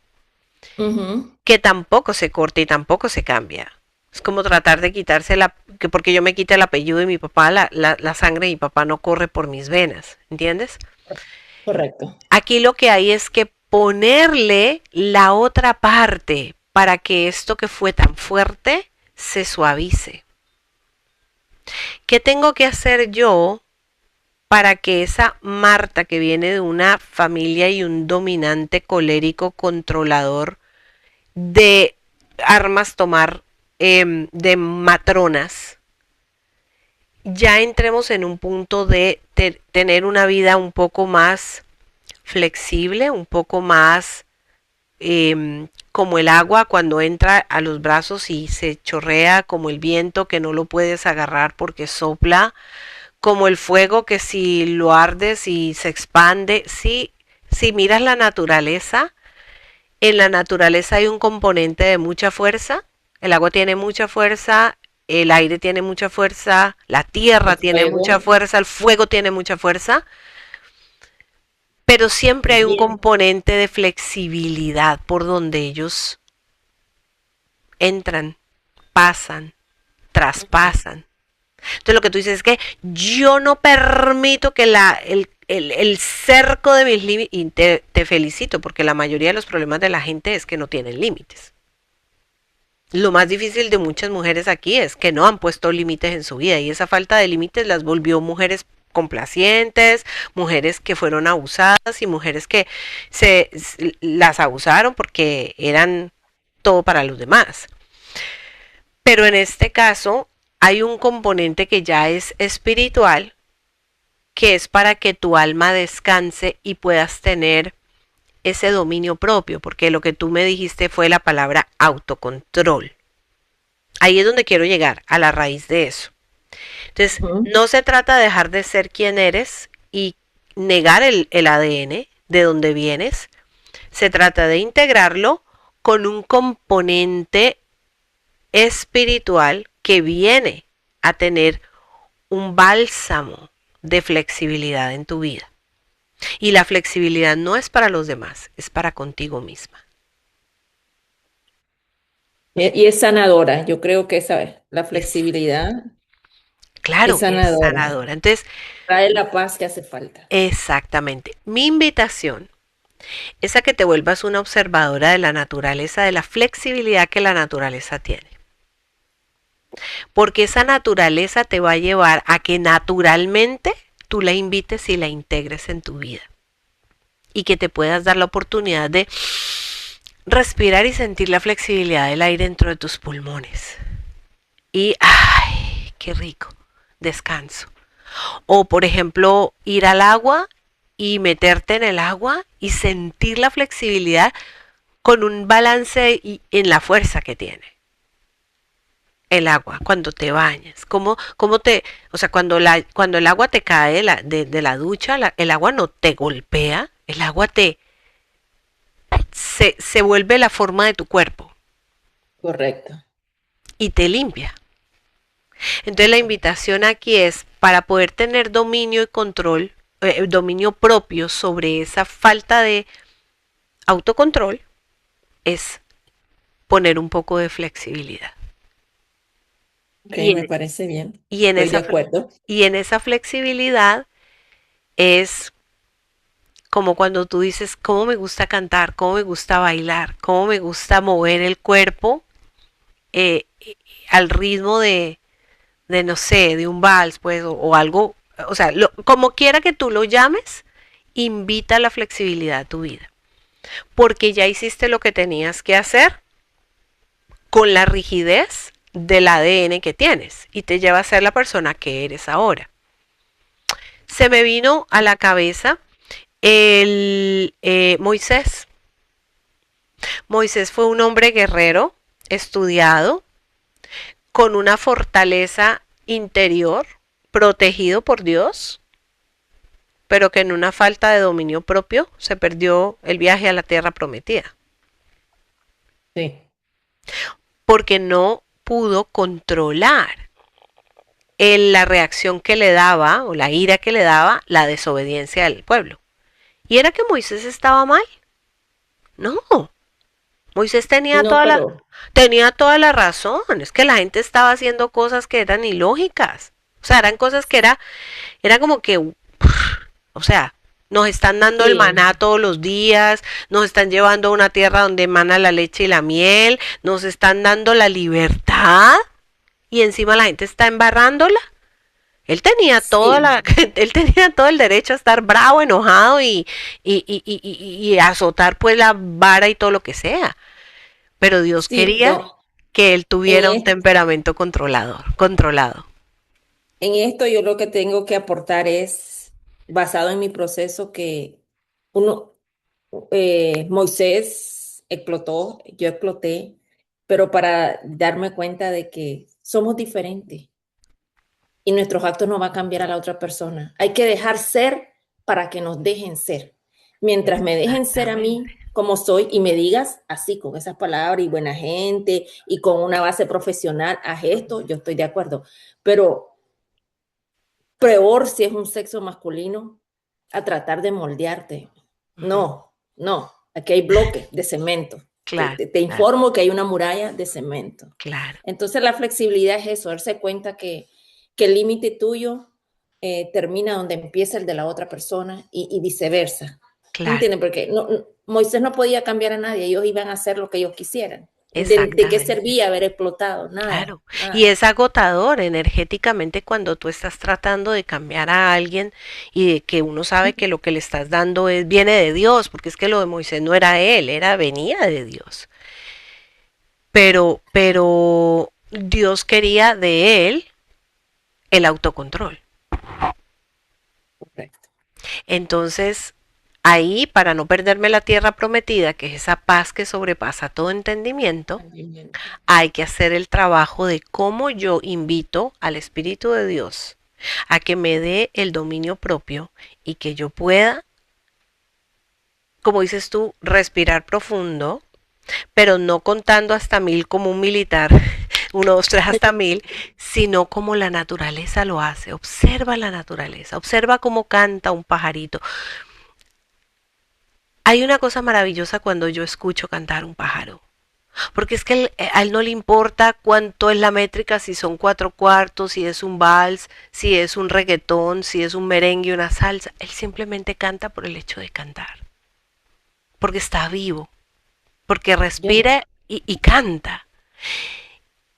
que tampoco se corta y tampoco se cambia. Es como tratar de quitarse que porque yo me quite el apellido de mi papá, la sangre de mi papá no corre por mis venas, ¿entiendes? Correcto. Aquí lo que hay es que ponerle la otra parte para que esto que fue tan fuerte se suavice. ¿Qué tengo que hacer yo para que esa Marta que viene de una familia y un dominante colérico controlador de armas tomar, de matronas, ya entremos en un punto de tener una vida un poco más flexible, un poco más como el agua cuando entra a los brazos y se chorrea, como el viento que no lo puedes agarrar porque sopla, como el fuego que si lo ardes y se expande. Si miras la naturaleza, en la naturaleza hay un componente de mucha fuerza El agua tiene mucha fuerza, el aire tiene mucha fuerza, la tierra El tiene mucha fuego, fuerza, el fuego tiene mucha fuerza, pero siempre el hay un viento. componente de flexibilidad por donde ellos entran, pasan, Ujú. traspasan. Entonces lo que tú dices es que yo no permito que el cerco de mis límites, y te felicito porque la mayoría de los problemas de la gente es que no tienen límites. Lo más difícil de muchas mujeres aquí es que no han puesto límites en su vida y esa falta de límites las volvió mujeres complacientes, mujeres que fueron abusadas y mujeres que las abusaron porque eran todo para los demás. Pero en este caso hay un componente que ya es espiritual, que es para que tu alma descanse y puedas tener ese dominio propio, porque lo que tú me dijiste fue la palabra autocontrol. Ahí es donde quiero llegar, a la raíz de eso. Entonces, Ujú. no se trata de dejar de ser quien eres y negar el ADN de donde vienes, se trata de integrarlo con un componente espiritual que viene a tener un bálsamo de flexibilidad en tu vida. Y la flexibilidad no es para los demás, es para contigo misma. Y es sanadora. Yo creo que esa, la Es, flexibilidad es claro que es sanadora. sanadora. Entonces, Trae la paz que hace falta. exactamente. Mi invitación es a que te vuelvas una observadora de la naturaleza, de la flexibilidad que la naturaleza tiene. Porque esa naturaleza te va a llevar a que naturalmente tú la invites y la integres en tu vida. Y que te puedas dar la oportunidad de respirar y sentir la flexibilidad del aire dentro de tus pulmones. Y, ay, qué rico, descanso. O, por ejemplo, ir al agua y meterte en el agua y sentir la flexibilidad con un balance en la fuerza que tiene el agua cuando te bañas. Cómo te, o sea, cuando el agua te cae de la ducha, el agua no te golpea, el agua se vuelve la forma de tu cuerpo Correcto. y te limpia. Entonces la invitación aquí es para poder tener dominio y control, dominio propio sobre esa falta de autocontrol, es poner un poco de flexibilidad. Ok, Y me en, parece bien. y en, Estoy de esa, acuerdo. y en esa flexibilidad es como cuando tú dices, cómo me gusta cantar, cómo me gusta bailar, cómo me gusta mover el cuerpo eh, al ritmo de, no sé, de un vals, pues, o algo, o sea, como quiera que tú lo llames, invita la flexibilidad a tu vida, porque ya hiciste lo que tenías que hacer con la rigidez del ADN que tienes y te lleva a ser la persona que eres ahora. Se me vino a la cabeza el Moisés. Moisés fue un hombre guerrero, estudiado, con una fortaleza interior, protegido por Dios, pero que en una falta de dominio propio se perdió el viaje a la tierra prometida, Sí, porque no pudo controlar la reacción que le daba o la ira que le daba la desobediencia del pueblo. Y era que Moisés estaba mal. No, Moisés no, pero tenía toda la razón. Es que la gente estaba haciendo cosas que eran ilógicas. O sea, eran cosas que era como que, o sea, nos están dando el sí, maná todos los días, nos están llevando a una tierra donde emana la leche y la miel, nos están dando la libertad y encima la gente está embarrándola. sí, Él tenía todo el derecho a estar bravo, enojado y azotar pues la vara y todo lo que sea. Pero Dios sí, quería no. que él En, tuviera un temperamento controlado. en esto yo lo que tengo que aportar es basado en mi proceso que uno, Moisés explotó, yo exploté, pero para darme cuenta de que somos diferentes y nuestros actos no van a cambiar a la otra persona. Hay que dejar ser para que nos dejen ser. Mientras me dejen ser a mí, Exactamente. como soy y me digas así, con esas palabras y buena gente y con una base profesional, haz esto, yo estoy de acuerdo. Pero peor si es un sexo masculino, a tratar de moldearte. Ujú. No, no, aquí hay bloques de cemento. Claro, Te claro, informo que hay una muralla de cemento. claro. Entonces la flexibilidad es eso, darse cuenta que el límite tuyo termina donde empieza el de la otra persona y viceversa. Claro, ¿Entienden? Porque Moisés no podía cambiar a nadie, ellos iban a hacer lo que ellos quisieran. ¿De qué exactamente. servía haber explotado? Nada, Claro, y nada. es agotador energéticamente cuando tú estás tratando de cambiar a alguien y de que uno sabe que lo que le estás dando viene de Dios, porque es que lo de Moisés no era él, venía de Dios. Pero Dios quería de él el autocontrol. Correcto. Entonces, ahí, para no perderme la tierra prometida, que es esa paz que sobrepasa todo entendimiento, hay que hacer el trabajo de cómo yo invito al Espíritu de Dios a que me dé el dominio propio y que yo pueda, como dices tú, respirar profundo, pero no contando hasta 1000 como un militar, uno, dos, tres hasta 1000, sino como la naturaleza lo hace. Observa la naturaleza, observa cómo canta un pajarito. Hay una cosa maravillosa cuando yo escucho cantar un pájaro. Porque es que a él no le importa cuánto es la métrica, si son cuatro cuartos, si es un vals, si es un reggaetón, si es un merengue, una salsa. Él simplemente canta por el hecho de cantar. Porque está vivo, porque Yo, respira y canta.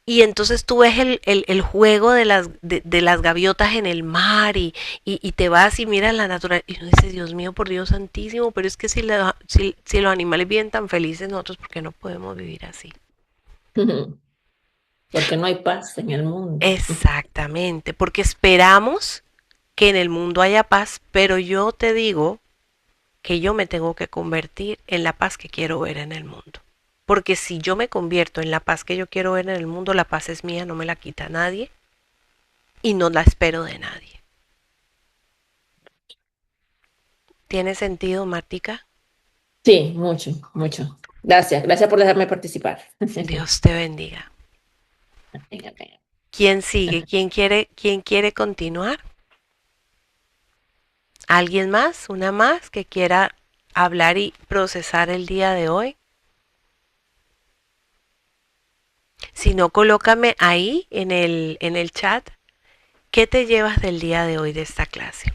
Y entonces tú ves el juego de las gaviotas en el mar y te vas y miras la naturaleza y uno dice, Dios mío, por Dios santísimo, pero es que si los animales viven tan felices, nosotros, ¿por qué no podemos vivir así? porque no hay paz en el mundo. Exactamente, porque esperamos que en el mundo haya paz, pero yo te digo que yo me tengo que convertir en la paz que quiero ver en el mundo. Porque si yo me convierto en la paz que yo quiero ver en el mundo, la paz es mía, no me la quita nadie y no la espero de nadie. ¿Tiene sentido, Martica? Sí, mucho, mucho. Gracias, gracias por dejarme participar. Dios te bendiga. ¿Quién sigue? Quién quiere continuar? ¿Alguien más? ¿Una más que quiera hablar y procesar el día de hoy? Si no, colócame ahí en el chat. ¿Qué te llevas del día de hoy de esta clase?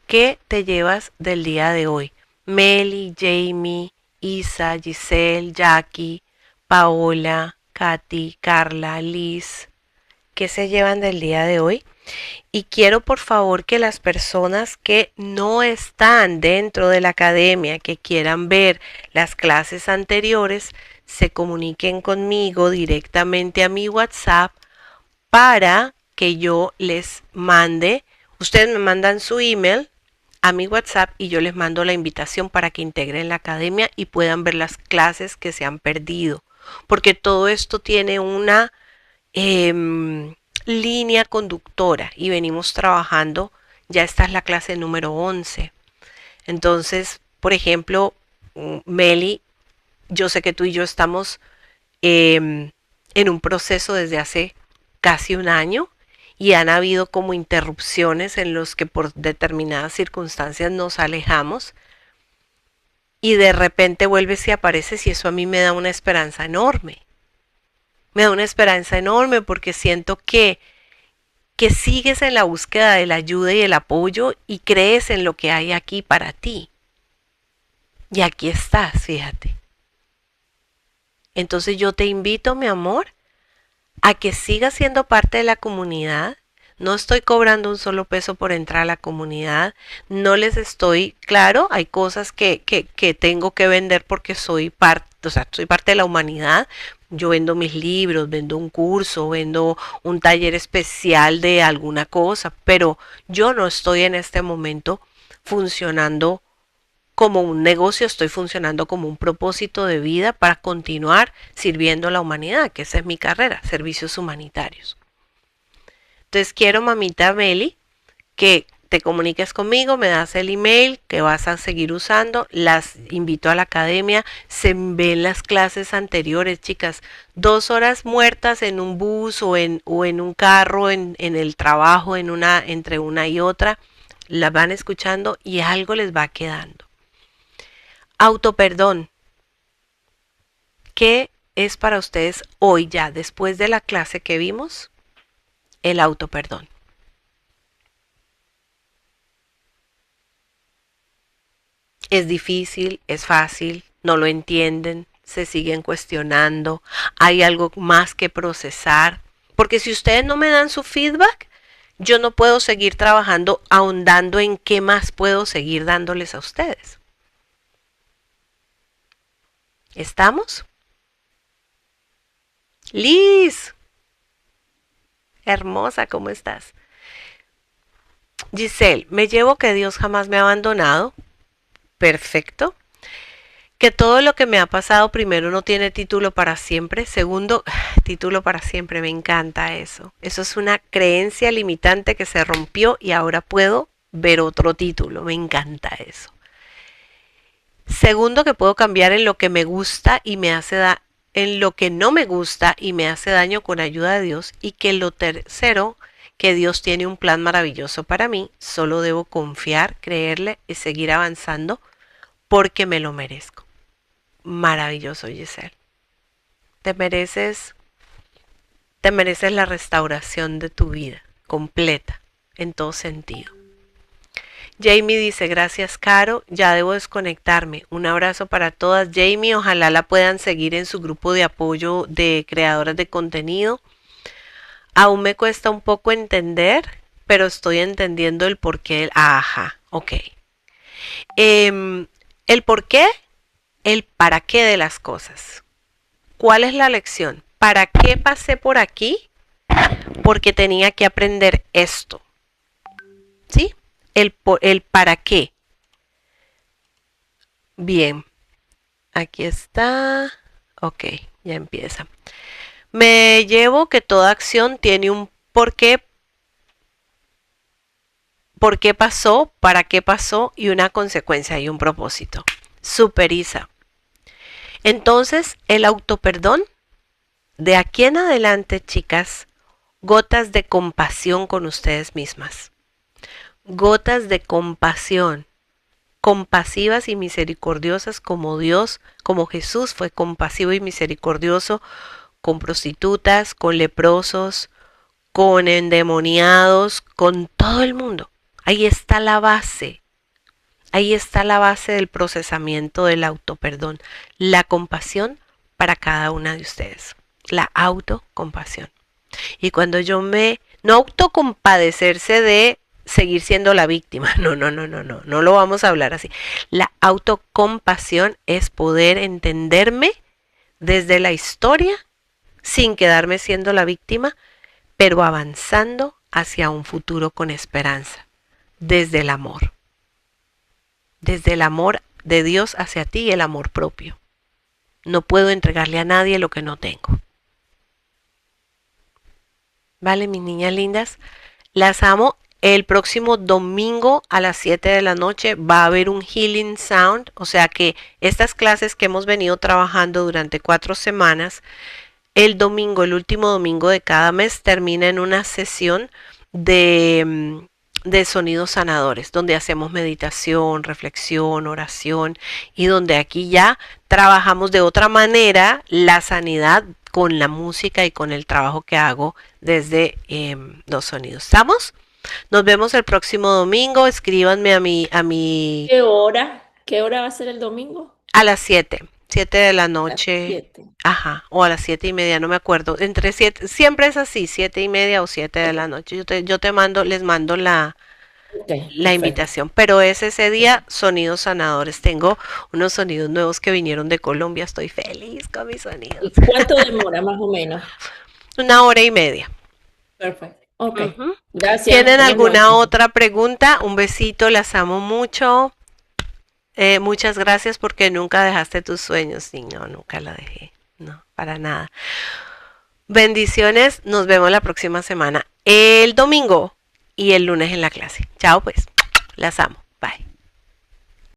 ¿Qué te llevas del día de hoy? Meli, Jamie, Isa, Giselle, Jackie, Paola, Katy, Carla, Liz. ¿Qué se llevan del día de hoy? Y quiero por favor que las personas que no están dentro de la academia, que quieran ver las clases anteriores, se comuniquen conmigo directamente a mi WhatsApp para que yo les mande, ustedes me mandan su email a mi WhatsApp y yo les mando la invitación para que integren la academia y puedan ver las clases que se han perdido. Porque todo esto tiene una línea conductora y venimos trabajando, ya esta es la clase número 11. Entonces, por ejemplo, Meli, yo sé que tú y yo estamos en un proceso desde hace casi un año y han habido como interrupciones en los que por determinadas circunstancias nos alejamos y de repente vuelves y apareces y eso a mí me da una esperanza enorme. Me da una esperanza enorme porque siento que sigues en la búsqueda de la ayuda y el apoyo y crees en lo que hay aquí para ti. Y aquí estás, fíjate. Entonces yo te invito, mi amor, a que sigas siendo parte de la comunidad. No estoy cobrando un solo peso por entrar a la comunidad. No les estoy, claro, hay cosas que tengo que vender porque soy parte, o sea, soy parte de la humanidad. Yo vendo mis libros, vendo un curso, vendo un taller especial de alguna cosa, pero yo no estoy en este momento funcionando como un negocio, estoy funcionando como un propósito de vida para continuar sirviendo a la humanidad, que esa es mi carrera, servicios humanitarios. Entonces quiero, mamita Meli, que te comuniques conmigo, me das el email que vas a seguir usando, las invito a la academia, se ven las clases anteriores, chicas, 2 horas muertas en un bus o en un carro, en el trabajo, entre una y otra, las van escuchando y algo les va quedando. Autoperdón, ¿qué es para ustedes hoy ya, después de la clase que vimos, el autoperdón? Es difícil, es fácil, no lo entienden, se siguen cuestionando, hay algo más que procesar, porque si ustedes no me dan su feedback, yo no puedo seguir trabajando ahondando en qué más puedo seguir dándoles a ustedes. ¿Estamos? Liz, hermosa, ¿cómo estás? Giselle, me llevo que Dios jamás me ha abandonado. Perfecto. Que todo lo que me ha pasado, primero, no tiene título para siempre. Segundo, título para siempre, me encanta eso. Eso es una creencia limitante que se rompió y ahora puedo ver otro título. Me encanta eso. Segundo, que puedo cambiar en lo que me gusta y me hace en lo que no me gusta y me hace daño con ayuda de Dios. Y que lo tercero, que Dios tiene un plan maravilloso para mí. Solo debo confiar, creerle y seguir avanzando porque me lo merezco. Maravilloso, Giselle. Te mereces la restauración de tu vida completa, en todo sentido. Jamie dice, gracias Caro, ya debo desconectarme. Un abrazo para todas. Jamie, ojalá la puedan seguir en su grupo de apoyo de creadoras de contenido. Aún me cuesta un poco entender, pero estoy entendiendo el porqué. Ajá, ok. El porqué, el para qué de las cosas. ¿Cuál es la lección? ¿Para qué pasé por aquí? Porque tenía que aprender esto. ¿Sí? El para qué. Bien. Aquí está. Ok, ya empieza. Me llevo que toda acción tiene un porqué. ¿Por qué pasó? ¿Para qué pasó? Y una consecuencia y un propósito. Super Isa. Entonces, el autoperdón, de aquí en adelante, chicas, gotas de compasión con ustedes mismas. Gotas de compasión, compasivas y misericordiosas como Dios, como Jesús fue compasivo y misericordioso con prostitutas, con leprosos, con endemoniados, con todo el mundo. Ahí está la base. Ahí está la base del procesamiento del autoperdón. La compasión para cada una de ustedes. La autocompasión. Y cuando no autocompadecerse de seguir siendo la víctima. No lo vamos a hablar así. La autocompasión es poder entenderme desde la historia sin quedarme siendo la víctima, pero avanzando hacia un futuro con esperanza. Desde el amor. Desde el amor de Dios hacia ti y el amor propio. No puedo entregarle a nadie lo que no tengo. Vale, mis niñas lindas, las amo. El próximo domingo a las 7 de la noche va a haber un Healing Sound, o sea que estas clases que hemos venido trabajando durante 4 semanas, el domingo, el último domingo de cada mes, termina en una sesión de sonidos sanadores, donde hacemos meditación, reflexión, oración y donde aquí ya trabajamos de otra manera la sanidad con la música y con el trabajo que hago desde los sonidos. ¿Estamos? Nos vemos el próximo domingo. Escríbanme a mi ¿Qué hora? ¿Qué hora va a ser el domingo? a las 7 de la A las noche. 7. Ajá, o a las 7:30, no me acuerdo. Entre 7, siempre es así, 7:30 o 7 de la noche. Yo te mando, les mando la Ok, la perfecto. invitación, pero es ese día sonidos sanadores. Tengo unos sonidos nuevos que vinieron de Colombia. Estoy feliz con mis sonidos. ¿Y cuánto demora más o menos? 1 hora y media. Perfecto. Ok. Ujú. Gracias. ¿Tienen Buenas alguna noches. otra pregunta? Un besito, las amo mucho. Muchas gracias porque nunca dejaste tus sueños. Sí, no, nunca la dejé. No, para nada. Bendiciones. Nos vemos la próxima semana. El domingo y el lunes en la clase. Chao pues, las amo.